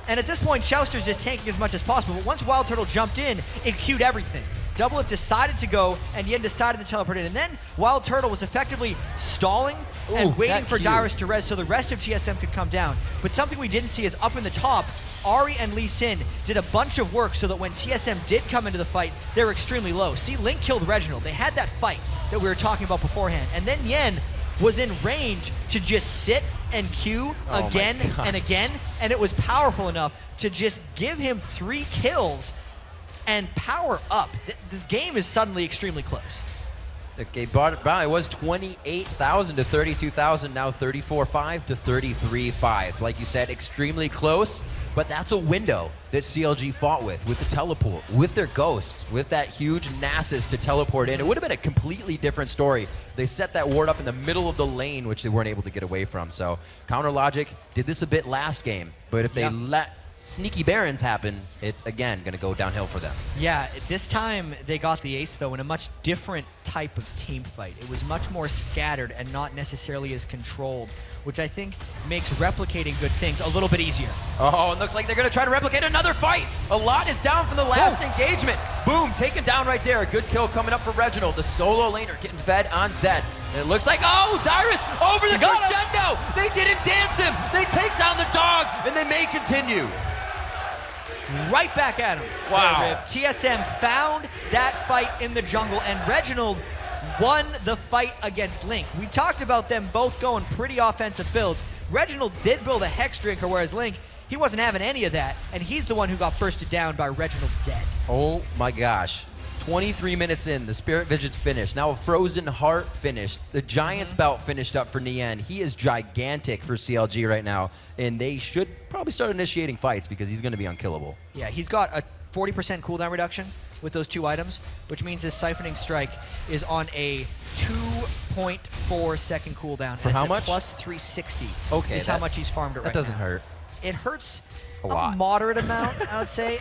And at this point, Chouster's just tanking as much as possible. But once Wild Turtle jumped in, it queued everything. Doublelift decided to go, and Yen decided to teleport in. And then Wild Turtle was effectively stalling and waiting for Dyrus to res so the rest of TSM could come down. But something we didn't see is up in the top, Ahri and Lee Sin did a bunch of work so that when TSM did come into the fight, they were extremely low. See, Link killed Reginald. They had that fight that we were talking about beforehand. And then Yen was in range to just sit and Q again and again, and it was powerful enough to just give him 3 kills and power up. This game is suddenly extremely close. Okay, brought it down. It was 28,000 to 32,000, now 34.5 to 33.5. Like you said, extremely close, but that's a window that CLG fought with the teleport, with their ghost, with that huge Nasus to teleport in. It would have been a completely different story. They set that ward up in the middle of the lane, which they weren't able to get away from. So Counter Logic did this a bit last game, but if they let sneaky Barons happen, it's again going to go downhill for them. Yeah, this time they got the ace though in a much different type of team fight. It was much more scattered and not necessarily as controlled, which I think makes replicating good things a little bit easier. Oh, it looks like they're going to try to replicate another fight. A lot is down from the last engagement. Boom, taken down right there. A good kill coming up for Reginald. The solo laner getting fed on Zed. And it looks like, oh, Dyrus over the crescendo. They didn't dance him. They take down the dog, and they may continue. Right back at him. Wow. TSM found that fight in the jungle, and Reginald won the fight against Link. We talked about them both going pretty offensive builds. Reginald did build a Hex Drinker, whereas Link, he wasn't having any of that, and he's the one who got bursted down by Reginald Zed. Oh my gosh. 23 minutes in, the Spirit Vision's finished. Now a Frozen Heart finished. The Giant's Belt finished up for Nien. He is gigantic for CLG right now, and they should probably start initiating fights because he's going to be unkillable. Yeah, he's got a 40% cooldown reduction with those two items, which means his Siphoning Strike is on a 2.4 second cooldown. For how much? Plus 360 okay, is how much he's farmed it right now. That doesn't hurt. It hurts a lot. Moderate amount, I would say.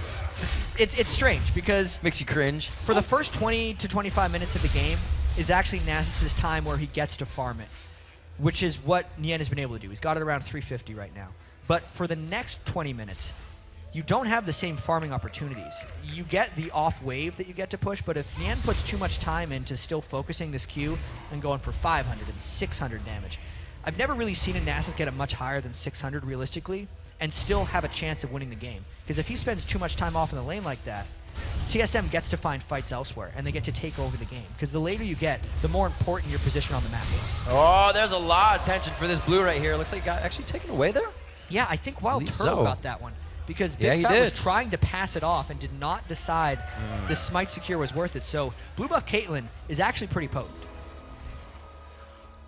It's strange because makes you cringe. For the first 20 to 25 minutes of the game is actually Nasus's time where he gets to farm it, which is what Nien has been able to do. He's got it around 350 right now. But for the next 20 minutes, you don't have the same farming opportunities. You get the off wave that you get to push, but if Nien puts too much time into still focusing this Q and going for 500 and 600 damage, I've never really seen a Nasus get it much higher than 600 realistically and still have a chance of winning the game. Because if he spends too much time off in the lane like that, TSM gets to find fights elsewhere, and they get to take over the game. Because the later you get, the more important your position on the map is. Oh, there's a lot of tension for this blue right here. Looks like it got actually taken away there? Yeah, I think Wild Turtle got that one. Because Big Fat was trying to pass it off and did not decide the Smite Secure was worth it. So blue buff Caitlyn is actually pretty potent.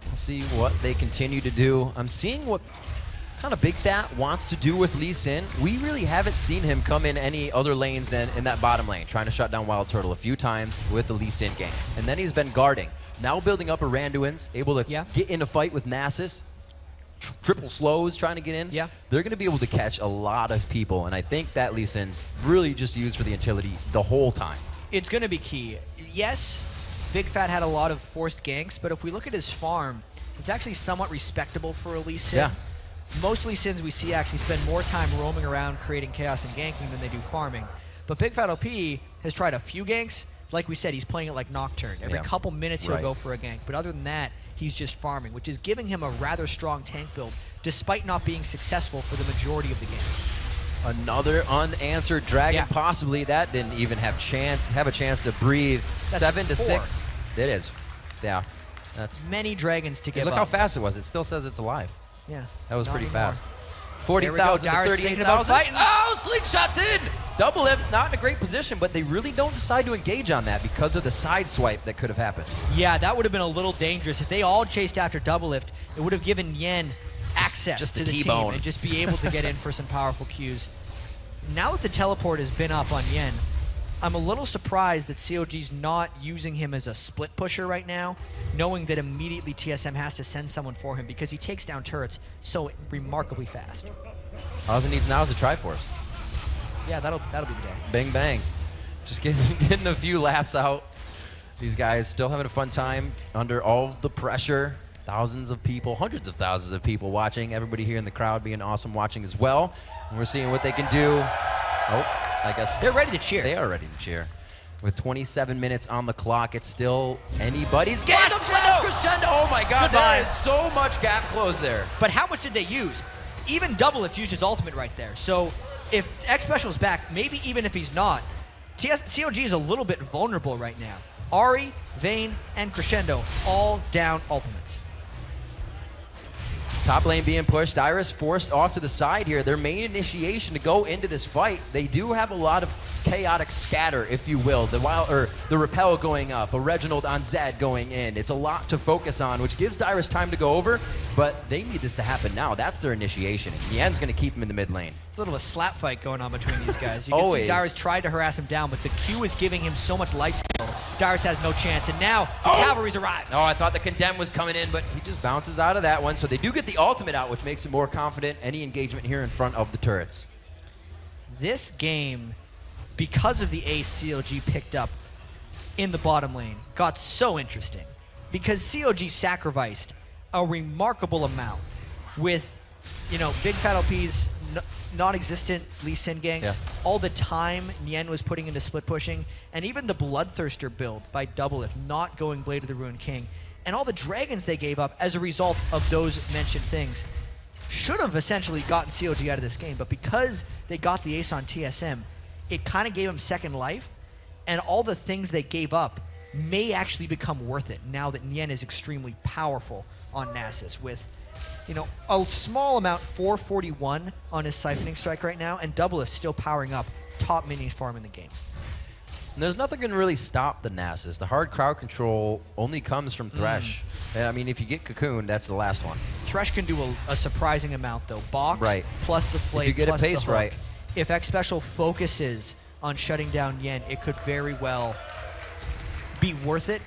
We'll see what they continue to do. I'm seeing what kind of Big Fat wants to do with Lee Sin. We really haven't seen him come in any other lanes than in that bottom lane, trying to shut down Wild Turtle a few times with the Lee Sin ganks. And then he's been guarding. Now building up a Randuin's, able to get in a fight with Nasus. Triple slows trying to get in. Yeah. They're going to be able to catch a lot of people, and I think that Lee Sin's really just used for the utility the whole time. It's going to be key. Yes, Big Fat had a lot of forced ganks, but if we look at his farm, it's actually somewhat respectable for a Lee Sin. Yeah. Most Lee Sins we see actually spend more time roaming around creating chaos and ganking than they do farming. But Big Fat OP has tried a few ganks. Like we said, he's playing it like Nocturne. Every couple minutes he'll go for a gank. But other than that, he's just farming, which is giving him a rather strong tank build, despite not being successful for the majority of the game. Another unanswered dragon, possibly. That didn't even have a chance to breathe. That's 7 to 4. 6. It is. Yeah. That's many dragons to give look up. how fast it was. It still says it's alive. Yeah. That was pretty anymore. fast. 40,000 to 38,000. Oh, Slingshot's in! Double lift, not in a great position, but they really don't decide to engage on that because of the side swipe that could have happened. Yeah, that would have been a little dangerous. If they all chased after double lift, it would have given Yen access to the team and just be able to get in for some powerful Qs. Now that the teleport has been up on Yen, I'm a little surprised that COG's not using him as a split pusher right now, knowing that immediately TSM has to send someone for him because he takes down turrets so remarkably fast. All he needs now is a Triforce. Yeah, that'll be the day. Bang, bang. Just getting a few laps out. These guys still having a fun time under all the pressure. Thousands of people, hundreds of thousands of people watching. Everybody here in the crowd being awesome watching as well. And we're seeing what they can do. Oh. I guess they're ready to cheer. They are ready to cheer. With 27 minutes on the clock, it's still anybody's game. The flash crescendo! Oh my god, there is so much gap close there. But how much did they use? Even Double Lift used his ultimate right there. So if X Special is back, maybe even if he's not, COG is a little bit vulnerable right now. Ahri, Vayne, and Crescendo all down ultimates. Top lane being pushed. Iris forced off to the side here. Their main initiation to go into this fight. They do have a lot of chaotic scatter, if you will. The repel going up, a Reginald on Zed going in. It's a lot to focus on, which gives Dyrus time to go over, but they need this to happen now. That's their initiation. Yen's going to keep him in the mid lane. It's a little of a slap fight going on between these guys. You can see Dyrus tried to harass him down, but the Q is giving him so much life steal. Dyrus has no chance, and now the Cavalry's arrived. Oh, I thought the Condemn was coming in, but he just bounces out of that one. So they do get the ultimate out, which makes him more confident. Any engagement here in front of the turrets. This game, because of the ace CLG picked up in the bottom lane, got so interesting. Because CLG sacrificed a remarkable amount with, you know, Big Fat LP's non-existent Lee Sin ganks, all the time Nien was putting into split pushing, and even the Bloodthirster build by Doublelift not going Blade of the Ruined King, and all the dragons they gave up as a result of those mentioned things should have essentially gotten CLG out of this game, but because they got the ace on TSM, it kind of gave them second life, and all the things they gave up may actually become worth it now that Nien is extremely powerful on Nasus with, you know, a small amount, 441 on his Siphoning Strike right now, and Doublelift still powering up top minions farm in the game. And there's nothing going to really stop the Nasus. The hard crowd control only comes from Thresh. I mean, if you get Cocoon, that's the last one. Thresh can do a surprising amount, though. Box plus the Flake, if you get plus it paced the hook. right. If X Special focuses on shutting down Yen, it could very well be worth it,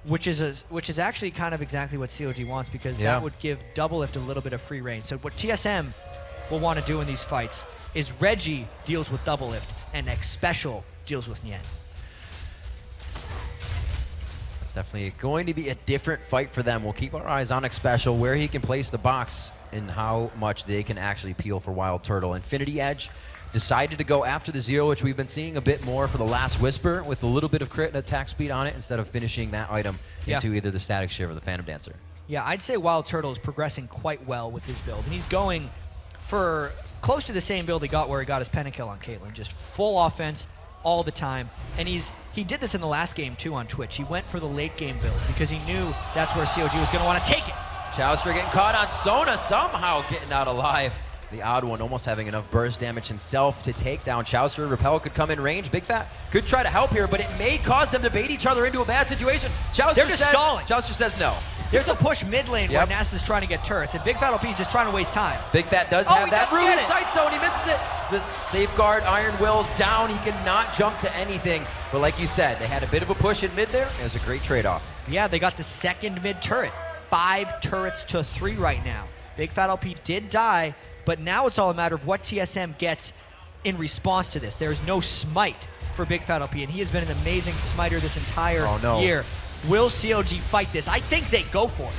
which is actually kind of exactly what COG wants, because that would give Doublelift a little bit of free reign. So what TSM will want to do in these fights is Reggie deals with Doublelift and X Special deals with Nien. It's definitely going to be a different fight for them. We'll keep our eyes on X Special, where he can place the box and how much they can actually peel for Wild Turtle. Infinity Edge decided to go after the Zero, which we've been seeing a bit more for the last Whisper, with a little bit of crit and attack speed on it instead of finishing that item into either the Static Shiv or the Phantom Dancer. Yeah, I'd say Wild Turtle is progressing quite well with his build, and he's going for close to the same build he got where he got his Pentakill on Caitlyn, just full offense all the time. And he did this in the last game too on Twitch. He went for the late game build because he knew that's where COG was going to want to take it. Chowster getting caught on Sona, somehow getting out alive. The odd one almost having enough burst damage himself to take down Chowster. Repel could come in range. Big Fat could try to help here, but it may cause them to bait each other into a bad situation. They're just stalling. Chowster says no. There's a push mid lane where Nasus is trying to get turrets, and Big Fat OP is just trying to waste time. Big Fat does have that Ruby Sightstone. He misses it. The Safeguard Iron Will's down. He cannot jump to anything. But like you said, they had a bit of a push in mid there. It was a great trade-off. Yeah, they got the second mid turret. 5 turrets to 3 right now. Big Fat LP did die, but now it's all a matter of what TSM gets in response to this. There's no smite for Big Fat LP, and he has been an amazing smiter this entire year. Will COG fight this? I think they go for it.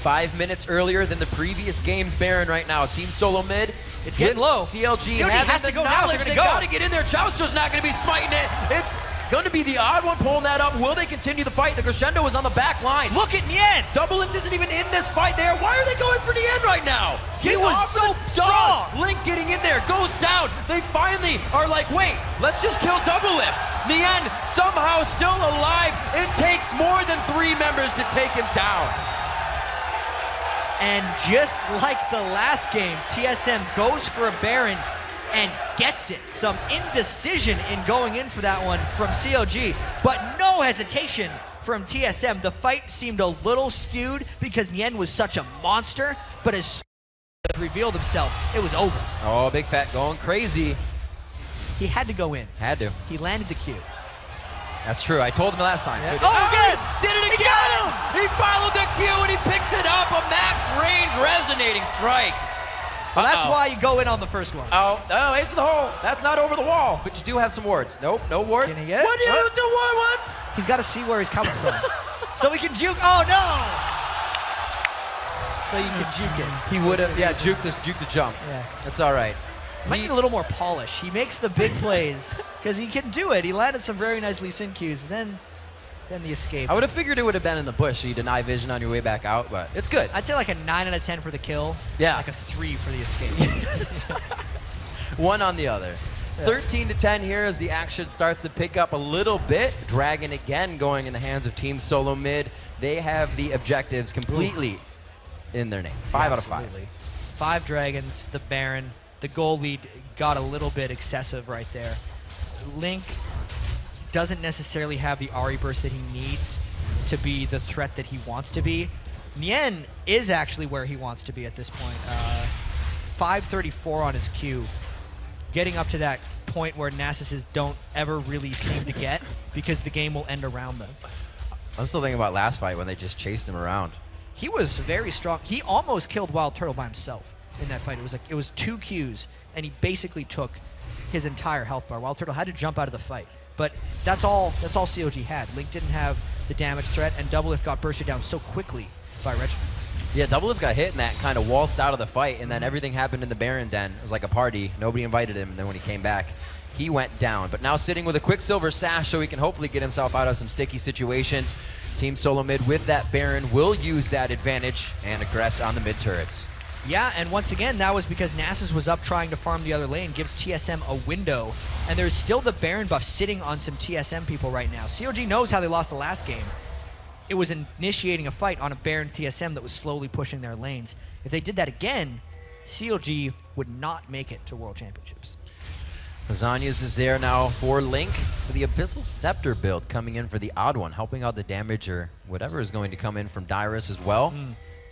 5 minutes earlier than the previous game's Baron right now. Team solo mid. It's getting low. CLG has to go now. They got to get in there. Chowster's not going to be smiting it. It's going to be the odd one pulling that up. Will they continue the fight? The crescendo is on the back line. Look at Nien. Doublelift isn't even in this fight there. Why are they going for Nien right now? He was so strong. Link getting in there, goes down. They finally are like, wait, let's just kill Doublelift. Nien somehow still alive. It takes more than 3 members to take him down. And just like the last game, TSM goes for a Baron and gets it. Some indecision in going in for that one from COG, but no hesitation from TSM. The fight seemed a little skewed because Nien was such a monster, but as he revealed himself, it was over. Oh, Big Fat going crazy. He had to go in. Had to. He landed the Q. That's true. I told him last time. Yeah. So again! Did it again! He got him! He followed the Q and he picks it up. A max range resonating strike. Well, that's why you go in on the first one. Oh, ace of the hole. That's not over the wall, but you do have some wards. Nope, no wards. Can he get it? What do you do? What? He's got to see where he's coming from. So he can juke. Oh, no! So you can juke it. He would have, juke the jump. Yeah. That's all right. Might need a little more polish. He makes the big plays because he can do it. He landed some very nice Lee Sin Qs, then the escape. I would have figured it would have been in the bush, so you deny vision on your way back out, but it's good. I'd say like a 9 out of 10 for the kill. Yeah. Like a 3 for the escape. One on the other. 13 to 10 here as the action starts to pick up a little bit. Dragon again going in the hands of Team Solo Mid. They have the objectives completely in their name. 5 out of 5. 5 dragons, the Baron. The goal lead got a little bit excessive right there. Link doesn't necessarily have the Ahri burst that he needs to be the threat that he wants to be. Nien is actually where he wants to be at this point. 534 on his Q. Getting up to that point where Nasus's don't ever really seem to get because the game will end around them. I'm still thinking about last fight when they just chased him around. He was very strong. He almost killed Wild Turtle by himself in that fight. It was 2 Qs, and he basically took his entire health bar. Wild Turtle had to jump out of the fight. But that's all COG had. Link didn't have the damage threat, and Doublelift got bursted down so quickly by Reginald. Yeah, Doublelift got hit and that kind of waltzed out of the fight, and then everything happened in the Baron Den. It was like a party. Nobody invited him, and then when he came back, he went down. But now sitting with a Quicksilver Sash so he can hopefully get himself out of some sticky situations. Team Solo Mid with that Baron will use that advantage and aggress on the mid turrets. Yeah, and once again, that was because Nasus was up trying to farm the other lane, gives TSM a window, and there's still the Baron buff sitting on some TSM people right now. COG knows how they lost the last game. It was initiating a fight on a Baron TSM that was slowly pushing their lanes. If they did that again, COG would not make it to World Championships. Lasagnas is there now for Link for the Abyssal Scepter build, coming in for the odd one, helping out the damage or whatever is going to come in from Dyrus as well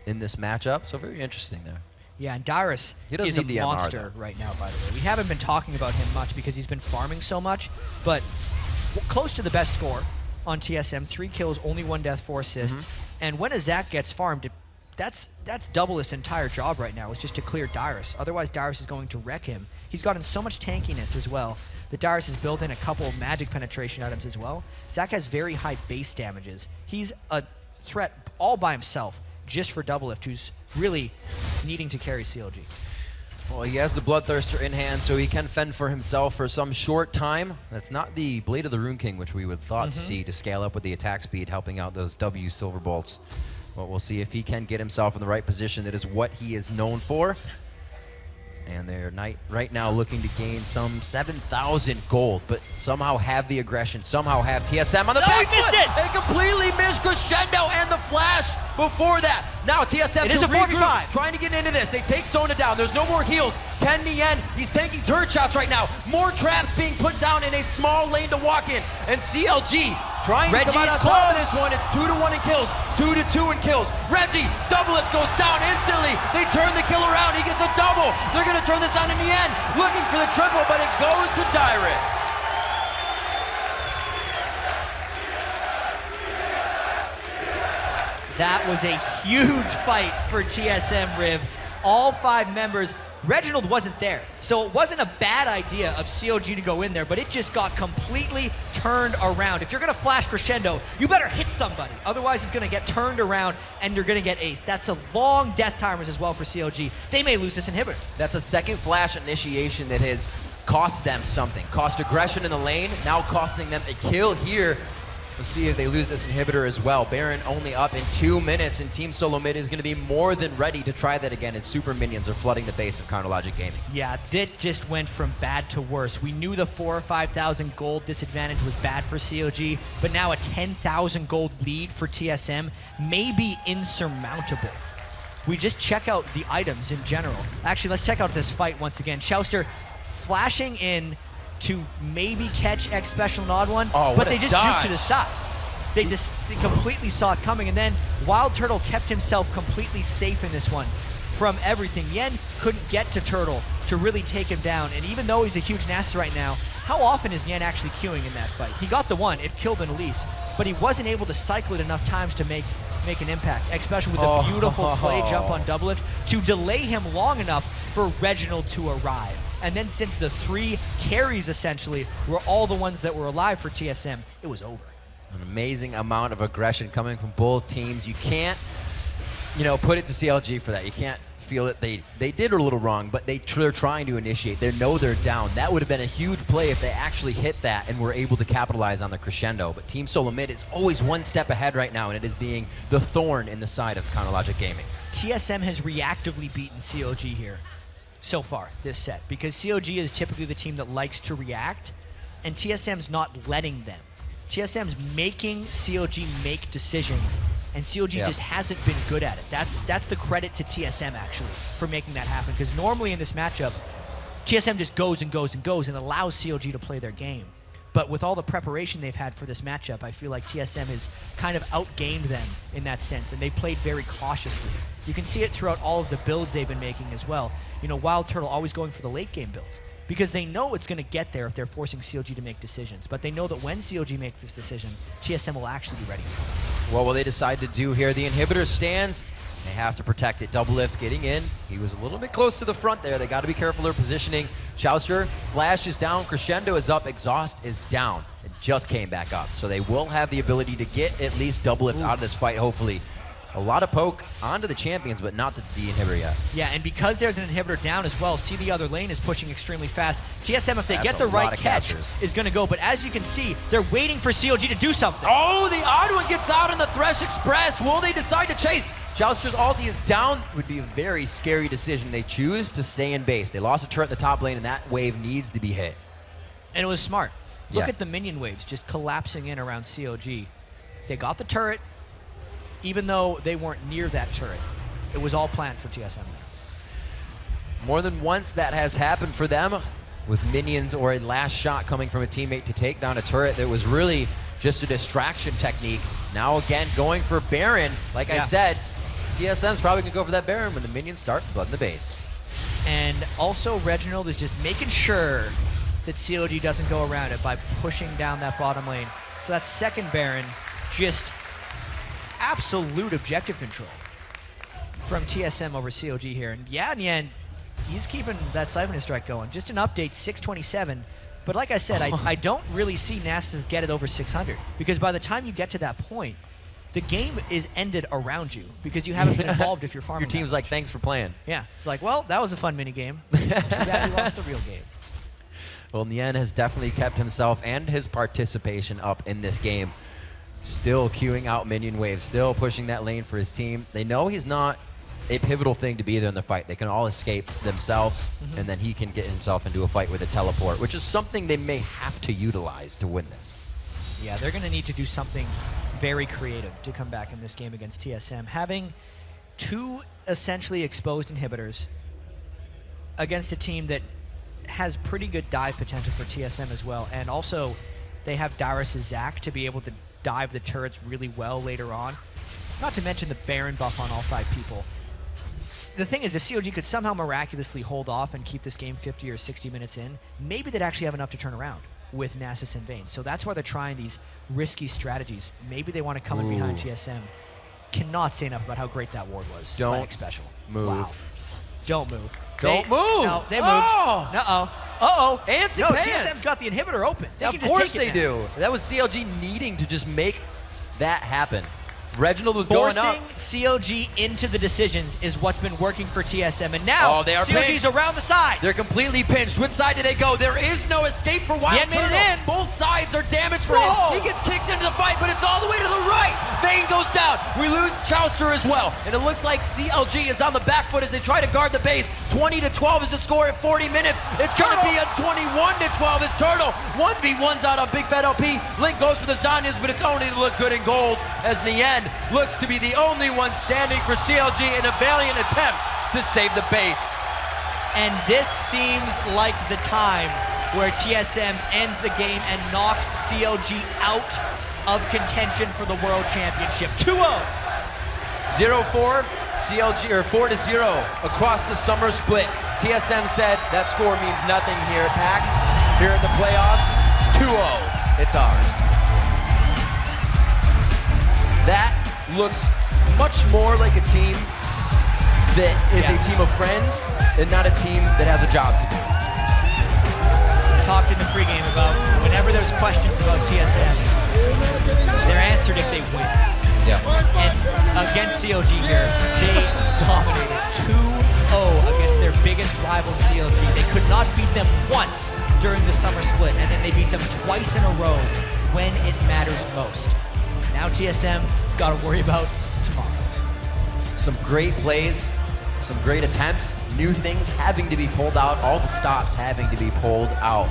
in this matchup. So very interesting there. Yeah, and Dyrus is a monster right now, by the way. We haven't been talking about him much because he's been farming so much, but close to the best score on TSM, 3 kills, only 1 death, 4 assists. And when a Zac gets farmed, that's double his entire job right now, is just to clear Dyrus. Otherwise, Dyrus is going to wreck him. He's gotten so much tankiness as well that Dyrus has built in a couple of magic penetration items as well. Zac has very high base damages. He's a threat all by himself, just for Doublelift, who's really needing to carry CLG. Well, he has the Bloodthirster in hand, so he can fend for himself for some short time. That's not the Blade of the Rune King, which we would thought to see to scale up with the attack speed, helping out those W Silver Bolts. But we'll see if he can get himself in the right position. That is what he is known for. And they're right now looking to gain some 7,000 gold, but somehow have the aggression, somehow have TSM on the back he missed foot. it! They completely missed Crescendo and the flash before that. Now TSM It is a 45. trying to get into this. They take Sona down. There's no more heals. Ken Nien, he's taking turret shots right now. More traps being put down in a small lane to walk in. And CLG trying to come out on top of this one. It's 2-1 in kills, 2-2 in kills. Reggie, Doublelift goes down instantly. They turn the kill around. He gets a double. They're going to turn this on in the end. Looking for the triple, but it goes to Dyrus. That was a huge fight for TSM, Riv. All 5 members. Reginald wasn't there, so it wasn't a bad idea of COG to go in there, but it just got completely turned around. If you're going to flash Crescendo, you better hit somebody. Otherwise, it's going to get turned around, and you're going to get aced. That's a long death timers as well for COG. They may lose this inhibitor. That's a second flash initiation that has cost them something. Cost aggression in the lane, now costing them a kill here. Let's see if they lose this inhibitor as well. Baron only up in 2 minutes, and Team Solo Mid is going to be more than ready to try that again as super minions are flooding the base of Counterlogic Gaming. Yeah, that just went from bad to worse. We knew the 4,000 or 5,000 gold disadvantage was bad for COG, but now a 10,000 gold lead for TSM may be insurmountable. We just check out the items in general. Actually, let's check out this fight once again. Chouster flashing in to maybe catch X Special and Odd One, but they just juked to the side. They completely saw it coming, and then Wild Turtle kept himself completely safe in this one from everything. Yen couldn't get to Turtle to really take him down, and even though he's a huge Nasus right now, how often is Yen actually queuing in that fight? He got the one, it killed an Elise, but he wasn't able to cycle it enough times to make an impact, especially with a beautiful play jump on Doublelift to delay him long enough for Reginald to arrive. And then since the 3 carries essentially were all the ones that were alive for TSM, it was over. An amazing amount of aggression coming from both teams. You can't, put it to CLG for that. You can't feel that they did a little wrong, but they're trying to initiate. They know they're down. That would have been a huge play if they actually hit that and were able to capitalize on the crescendo. But Team Solo Mid is always one step ahead right now, and it is being the thorn in the side of Counterlogic Gaming. TSM has reactively beaten COG here so far this set, because COG is typically the team that likes to react, and TSM's not letting them. TSM's making COG make decisions, and COG just hasn't been good at it. That's the credit to TSM, actually, for making that happen, because normally in this matchup, TSM just goes and goes and goes and allows CLG to play their game. But with all the preparation they've had for this matchup, I feel like TSM has kind of outgamed them in that sense, and they played very cautiously. You can see it throughout all of the builds they've been making as well. You know, Wild Turtle always going for the late game builds because they know it's going to get there if they're forcing CLG to make decisions. But they know that when CLG makes this decision, TSM will actually be ready. What will they decide to do here? The inhibitor stands. They have to protect it. Double lift getting in. He was a little bit close to the front there. They got to be careful their positioning. Chowster, flash is down, crescendo is up, exhaust is down. It just came back up. So they will have the ability to get at least double lift out of this fight, hopefully. A lot of poke onto the champions, but not the inhibitor yet. Yeah, and because there's an inhibitor down as well, see the other lane is pushing extremely fast. TSM, if they get the right catch, is going to go. But as you can see, they're waiting for CLG to do something. Oh, the odd one gets out in the Thresh Express. Will they decide to chase? Chowster's ulti is down. Would be a very scary decision. They choose to stay in base. They lost a turret in the top lane, and that wave needs to be hit. And it was smart. Look at the minion waves just collapsing in around CLG. They got the turret, even though they weren't near that turret. It was all planned for TSM there. More than once that has happened for them with minions or a last shot coming from a teammate to take down a turret that was really just a distraction technique. Now again, going for Baron. Like I said, TSM's probably gonna go for that Baron when the minions start flooding the base. And also Reginald is just making sure that CLG doesn't go around it by pushing down that bottom lane. So that second Baron, just absolute objective control from TSM over CLG here. And yeah, Nyan, he's keeping that Siphon Strike going. Just an update, 627. But like I said, I don't really see Nasus get it over 600 because by the time you get to that point, the game is ended around you because you haven't been involved if you're farming. Your team's like, thanks for playing. Yeah, it's like, well, that was a fun mini game. Too bad we lost the real game. Well, Nyan has definitely kept himself and his participation up in this game. Still queuing out minion waves, still pushing that lane for his team. They know he's not a pivotal thing to be there in the fight. They can all escape themselves, and then he can get himself into a fight with a teleport, which is something they may have to utilize to win this. Yeah, they're going to need to do something very creative to come back in this game against TSM. Having two essentially exposed inhibitors against a team that has pretty good dive potential for TSM as well, and also they have Darius' Zac to be able to dive the turrets really well later on. Not to mention the Baron buff on all 5 people. The thing is, if CLG could somehow miraculously hold off and keep this game 50 or 60 minutes in, maybe they'd actually have enough to turn around with Nasus and Vayne. So that's why they're trying these risky strategies. Maybe they want to come in behind TSM. Cannot say enough about how great that ward was. Don't special. move. Wow. Don't move. Don't move. No, they moved. Uh-oh. Uh-oh. Antsy no, pants. TSM's got the inhibitor open. They can of just course take it they now. do. That was CLG needing to just make that happen. Reginald was going up. Forcing CLG into the decisions is what's been working for TSM, and now they are CLG's pinched. around the side. They're completely pinched. Which side do they go? There is no escape for Wild Yen made Turtle. it in. Both sides are damaged for Whoa. him. He gets kicked into the fight, but it's all the way to the right. Vayne goes down. We lose Chowster as well, and it looks like CLG is on the back foot as they try to guard the base. 20-12 is the score at 40 minutes. It's going to be a 21-12 as Turtle 1v1s out on Big Fat LP. Link goes for the Zanyas, but it's only to look good in gold as in the end looks to be the only one standing for CLG in a valiant attempt to save the base. And this seems like the time where TSM ends the game and knocks CLG out of contention for the World Championship. 2-0. 0-4, CLG, or 4-0 across the summer split. TSM said that score means nothing here at PAX. Here at the playoffs, 2-0, it's ours. That looks much more like a team that is a team of friends and not a team that has a job to do. Talked in the pregame about whenever there's questions about TSM, they're answered if they win. Yeah. And against CLG here, they dominated 2-0 against their biggest rival CLG. They could not beat them once during the summer split, and then they beat them twice in a row when it matters most. Now TSM has got to worry about tomorrow. Some great plays, some great attempts, new things having to be pulled out, all the stops having to be pulled out.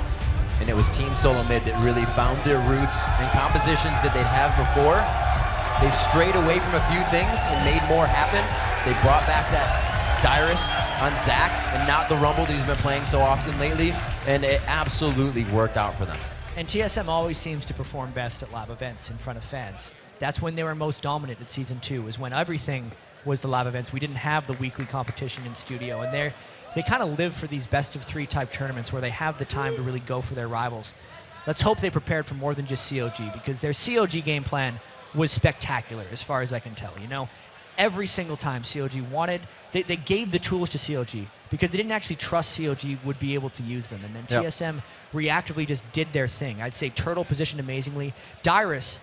And it was Team Solo Mid that really found their roots in compositions that they'd have before. They strayed away from a few things and made more happen. They brought back that Dyrus on Zach and not the Rumble that he's been playing so often lately, and it absolutely worked out for them. And TSM always seems to perform best at live events in front of fans. That's when they were most dominant at Season 2, is when everything was the live events. We didn't have the weekly competition in studio, and they kind of live for these best-of-3 type tournaments where they have the time to really go for their rivals. Let's hope they prepared for more than just COG, because their COG game plan was spectacular as far as I can tell. You know, every single time COG wanted, they gave the tools to COG because they didn't actually trust COG would be able to use them. And then TSM reactively just did their thing. I'd say Turtle positioned amazingly. Dyrus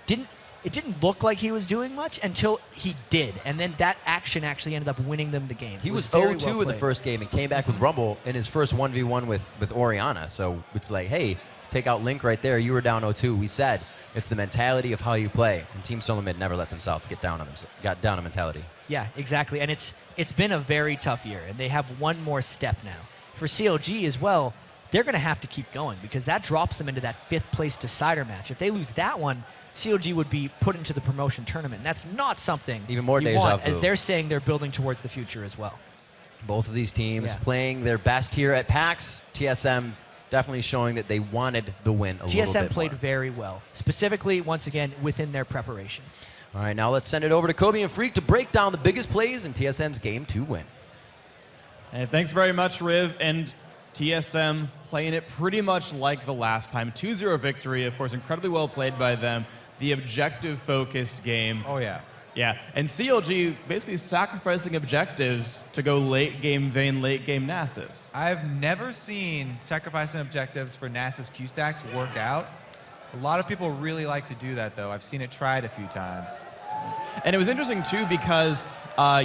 it didn't look like he was doing much until he did. And then that action actually ended up winning them the game. He was 0-2 in the first game and came back with Rumble in his first 1v1 with Orianna. So it's like, hey, take out Link right there. You were down 0-2. We said it's the mentality of how you play. And Team Solomid never let themselves get down on mentality. Yeah, exactly. And it's been a very tough year, and they have one more step now. For COG as well, they're going to have to keep going because that drops them into that 5th place decider match. If they lose that one, COG would be put into the promotion tournament. And that's not something even more you deja want, vu, as they're saying they're building towards the future as well. Both of these teams playing their best here at PAX. TSM definitely showing that they wanted the win a little bit TSM played more. very well, specifically, once again, within their preparation. All right, now let's send it over to Kobe and Freak to break down the biggest plays in TSM's Game 2 win. And thanks very much, Riv. And TSM playing it pretty much like the last time. 2-0 victory, of course, incredibly well played by them. The objective-focused game. Oh, yeah. Yeah, and CLG basically sacrificing objectives to go late-game Vayne, late-game Nasus. I've never seen sacrificing objectives for Nasus Q-stacks work out. A lot of people really like to do that, though. I've seen it tried a few times. And it was interesting, too, because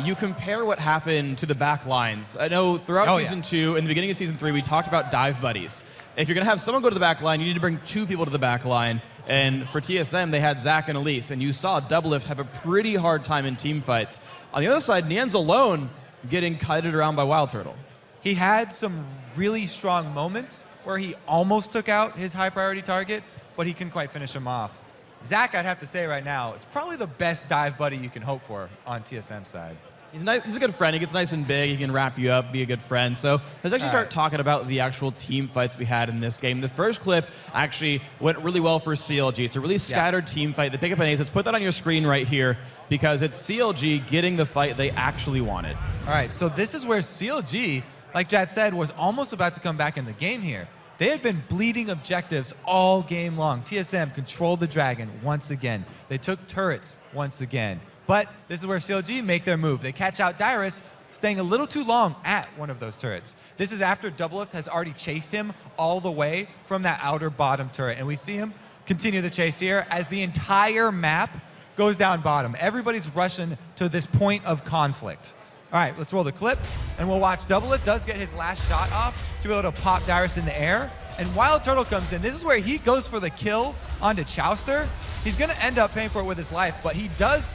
you compare what happened to the back lines. I know throughout Season 2 and the beginning of Season 3, we talked about dive buddies. If you're going to have someone go to the back line, you need to bring 2 people to the back line. And for TSM, they had Zach and Elise. And you saw Doublelift have a pretty hard time in team fights. On the other side, Nian's alone getting kited around by Wild Turtle. He had some really strong moments where he almost took out his high-priority target, but he couldn't quite finish him off. Zach, I'd have to say right now, is probably the best dive buddy you can hope for on TSM's side. He's nice. He's a good friend. He gets nice and big. He can wrap you up, be a good friend. So let's actually start talking about the actual team fights we had in this game. The first clip actually went really well for CLG. It's a really scattered team fight. They pick up an ace. Let's put that on your screen right here because it's CLG getting the fight they actually wanted. All right, so this is where CLG, like Jad said, was almost about to come back in the game here. They had been bleeding objectives all game long. TSM controlled the dragon once again. They took turrets once again. But this is where CLG make their move. They catch out Dyrus, staying a little too long at one of those turrets. This is after Doublelift has already chased him all the way from that outer bottom turret. And we see him continue the chase here as the entire map goes down bottom. Everybody's rushing to this point of conflict. All right, let's roll the clip, and we'll watch Doublelift does get his last shot off to be able to pop Dyrus in the air. And Wild Turtle comes in. This is where he goes for the kill onto Chowster. He's going to end up paying for it with his life, but he does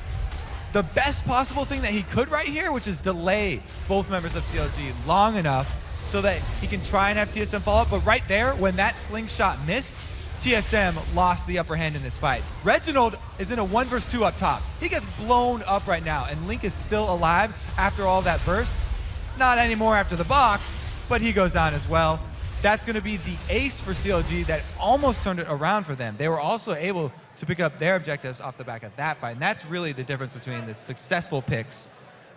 the best possible thing that he could right here, which is delay both members of CLG long enough so that he can try and have TSM follow up. But right there, when that slingshot missed, TSM lost the upper hand in this fight. Reginald is in a 1 versus 2 up top. He gets blown up right now, and Link is still alive after all that burst. Not anymore after the box, but he goes down as well. That's going to be the ace for CLG that almost turned it around for them. They were also able to pick up their objectives off the back of that fight, and that's really the difference between the successful picks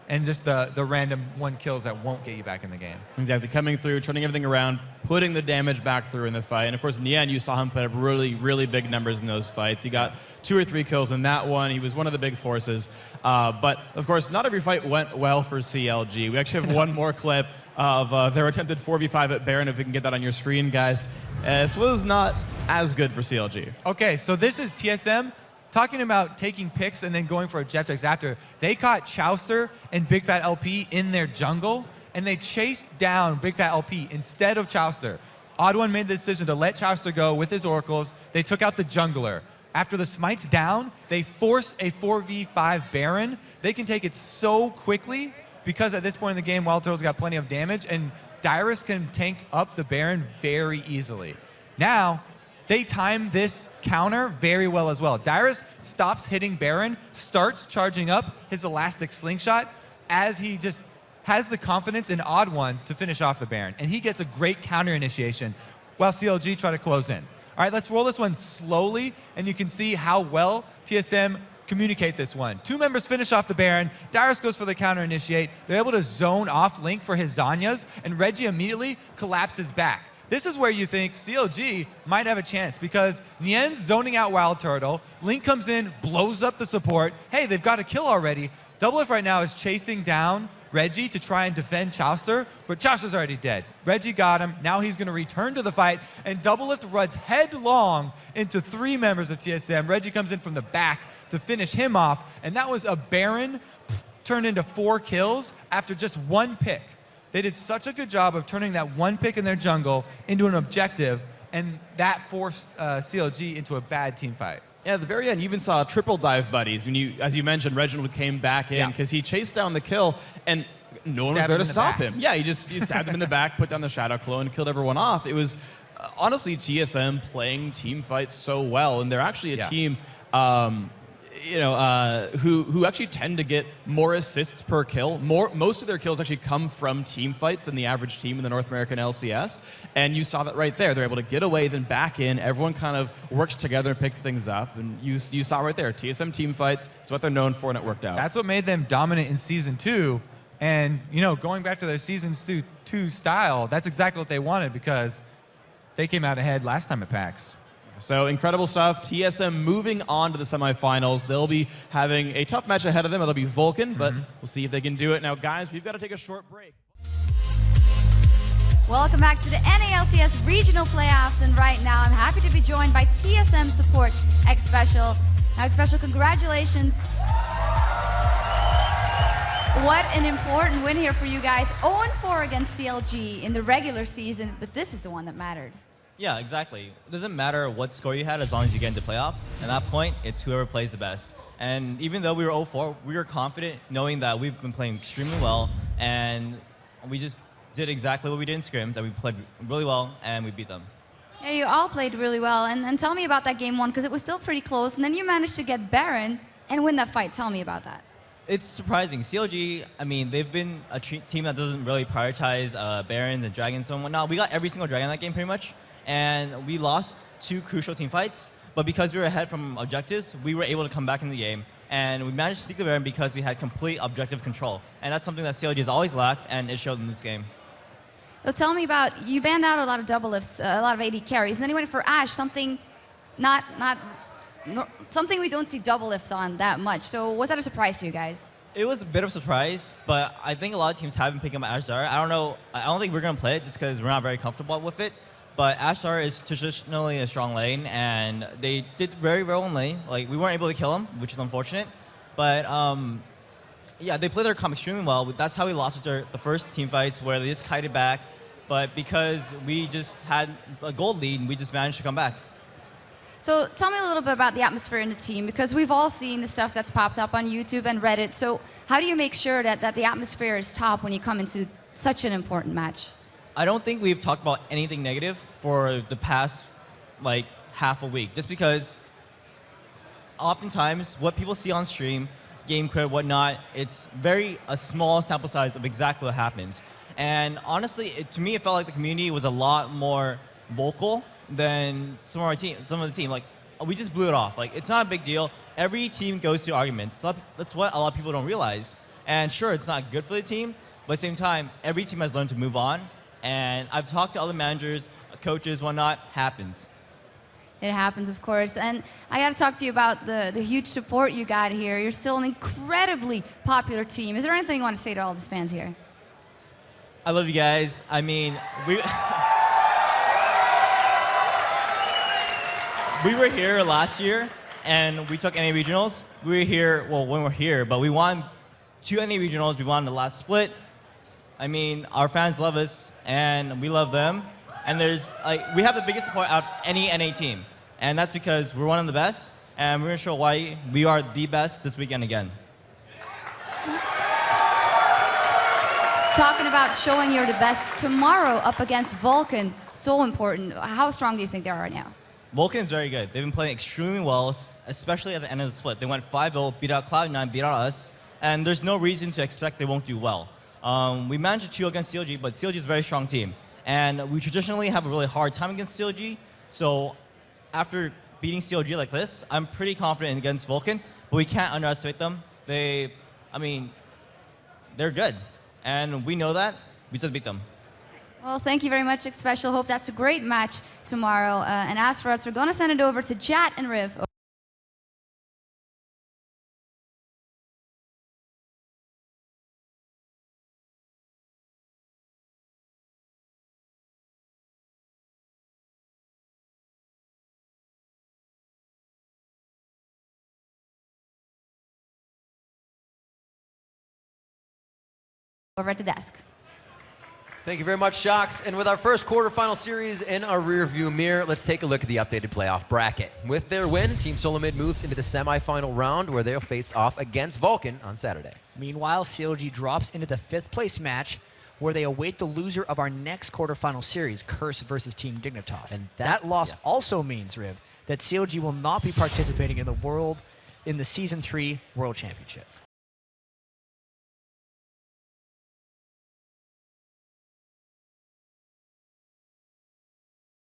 and just the random 1 kills that won't get you back in the game. Exactly, coming through, turning everything around, putting the damage back through in the fight. And of course, Nian, you saw him put up really, really big numbers in those fights. He got 2 or 3 kills in that one. He was one of the big forces. But of course, not every fight went well for CLG. We actually have one more clip of their attempted 4v5 at Baron, if we can get that on your screen, guys. This was not as good for CLG. Okay, so this is TSM talking about taking picks and then going for objectives after. They caught Chowster and Big Fat LP in their jungle, and they chased down Big Fat LP instead of Chowster. Odd One made the decision to let Chowster go with his oracles. They took out the jungler. After the smite's down, they force a 4v5 Baron. They can take it so quickly because at this point in the game, Wild Turtle's got plenty of damage, and Dyrus can tank up the Baron very easily. Now, they time this counter very well as well. Dyrus stops hitting Baron, starts charging up his elastic slingshot as he just has the confidence in Odd One to finish off the Baron, and he gets a great counter initiation while CLG try to close in. All right, let's roll this one slowly, and you can see how well TSM communicate this one. 2 members finish off the Baron. Darius goes for the counter initiate. They're able to zone off Link for his Zanyas, and Reggie immediately collapses back. This is where you think CLG might have a chance because Nien's zoning out Wild Turtle. Link comes in, blows up the support. Hey, they've got a kill already. Doublelift right now is chasing down Reggie to try and defend Chowster, but Chowster's already dead. Reggie got him. Now he's going to return to the fight, and Doublelift runs headlong into 3 members of TSM. Reggie comes in from the back to finish him off, and that was a Baron turned into 4 kills after just 1 pick. They did such a good job of turning that 1 pick in their jungle into an objective, and that forced CLG into a bad team fight. Yeah, at the very end, you even saw triple dive buddies. When you, as you mentioned, Reginald came back in because he chased down the kill, and no one was there to stop him. Yeah, he stabbed him in the back, put down the Shadow Clone, and killed everyone off. It was honestly TSM playing team fights so well, and they're actually a team who actually tend to get more assists per kill. Most of their kills actually come from team fights than the average team in the North American LCS. And you saw that right there. They're able to get away, then back in. Everyone kind of works together and picks things up. And you saw right there, TSM team fights. It's what they're known for, and it worked out. That's what made them dominant in Season 2. And, going back to their Season 2 style, that's exactly what they wanted because they came out ahead last time at PAX. So incredible stuff. TSM moving on to the semifinals. They'll be having a tough match ahead of them. It'll be Vulcan, but we'll see if they can do it. Now, guys, we've got to take a short break. Welcome back to the NALCS Regional Playoffs, and right now I'm happy to be joined by TSM support X-Special. Now, X-Special, congratulations. What an important win here for you guys. 0-4 against CLG in the regular season, but this is the one that mattered. Yeah, exactly. It doesn't matter what score you had as long as you get into playoffs. At that point, it's whoever plays the best. And even though we were 0-4, we were confident knowing that we've been playing extremely well, and we just did exactly what we did in scrims, that we played really well, and we beat them. Yeah, you all played really well. And tell me about that game 1, because it was still pretty close, and then you managed to get Baron and win that fight. Tell me about that. It's surprising. CLG, I mean, they've been a team that doesn't really prioritize Barons and Dragons and whatnot. We got every single Dragon in that game pretty much. And we lost 2 crucial team fights, but because we were ahead from objectives, we were able to come back in the game, and we managed to sneak the Baron because we had complete objective control, and that's something that CLG has always lacked, and it showed in this game. So tell me about, you banned out a lot of double lifts, a lot of AD carries, and then you went for Ashe, something something we don't see double lift on that much. So was that a surprise to you guys? It was a bit of a surprise, but I think a lot of teams have been picking up Ashe Zara. I don't think we're going to play it just because we're not very comfortable with it. But Ashe Zara is traditionally a strong lane, and they did very well in lane. Like, we weren't able to kill him, which is unfortunate. But yeah, they played their comp extremely well. That's how we lost the first team fights, where they just kited back. But because we just had a gold lead, we just managed to come back. So tell me a little bit about the atmosphere in the team, because we've all seen the stuff that's popped up on YouTube and Reddit. So how do you make sure that the atmosphere is top when you come into such an important match? I don't think we've talked about anything negative for the past, like, half a week, just because oftentimes what people see on stream, game crit, whatnot, it's a small sample size of exactly what happens. And honestly, to me, it felt like the community was a lot more vocal than some of the team. Like, we just blew it off. Like, it's not a big deal. Every team goes through arguments. That's what a lot of people don't realize. And sure, it's not good for the team, but at the same time, every team has learned to move on. And I've talked to other managers, coaches, whatnot, happens. It happens, of course. And I got to talk to you about the huge support you got here. You're still an incredibly popular team. Is there anything you want to say to all these fans here? I love you guys. I mean, we were here last year, and we took NA regionals. We were here, well, when we're here, but we won 2 NA regionals. We won the last split. I mean, our fans love us, and we love them. And we have the biggest support out of any NA team. And that's because we're one of the best, and we're going to show why we are the best this weekend again. Talking about showing you're the best, tomorrow up against Vulcan, so important. How strong do you think they are right now? Vulcan is very good. They've been playing extremely well, especially at the end of the split. They went 5-0, beat out Cloud9, beat out us, and there's no reason to expect they won't do well. We managed to chill against CLG, but CLG is a very strong team. And we traditionally have a really hard time against CLG. So after beating CLG like this, I'm pretty confident against Vulcan, but we can't underestimate them. They're good. And we know that. We just beat them. Well, thank you very much, Special. Hope that's a great match tomorrow. And as for us, we're going to send it over to Jat and Riv. Over at the desk. Thank you very much, Shocks. And with our first quarterfinal series in our rearview mirror, let's take a look at the updated playoff bracket. With their win, Team Solomid moves into the semifinal round where they'll face off against Vulcan on Saturday. Meanwhile, CLG drops into the 5th place match where they await the loser of our next quarterfinal series, Curse versus Team Dignitas. And that loss also means, Riv, that CLG will not be participating in the Season 3 World Championship.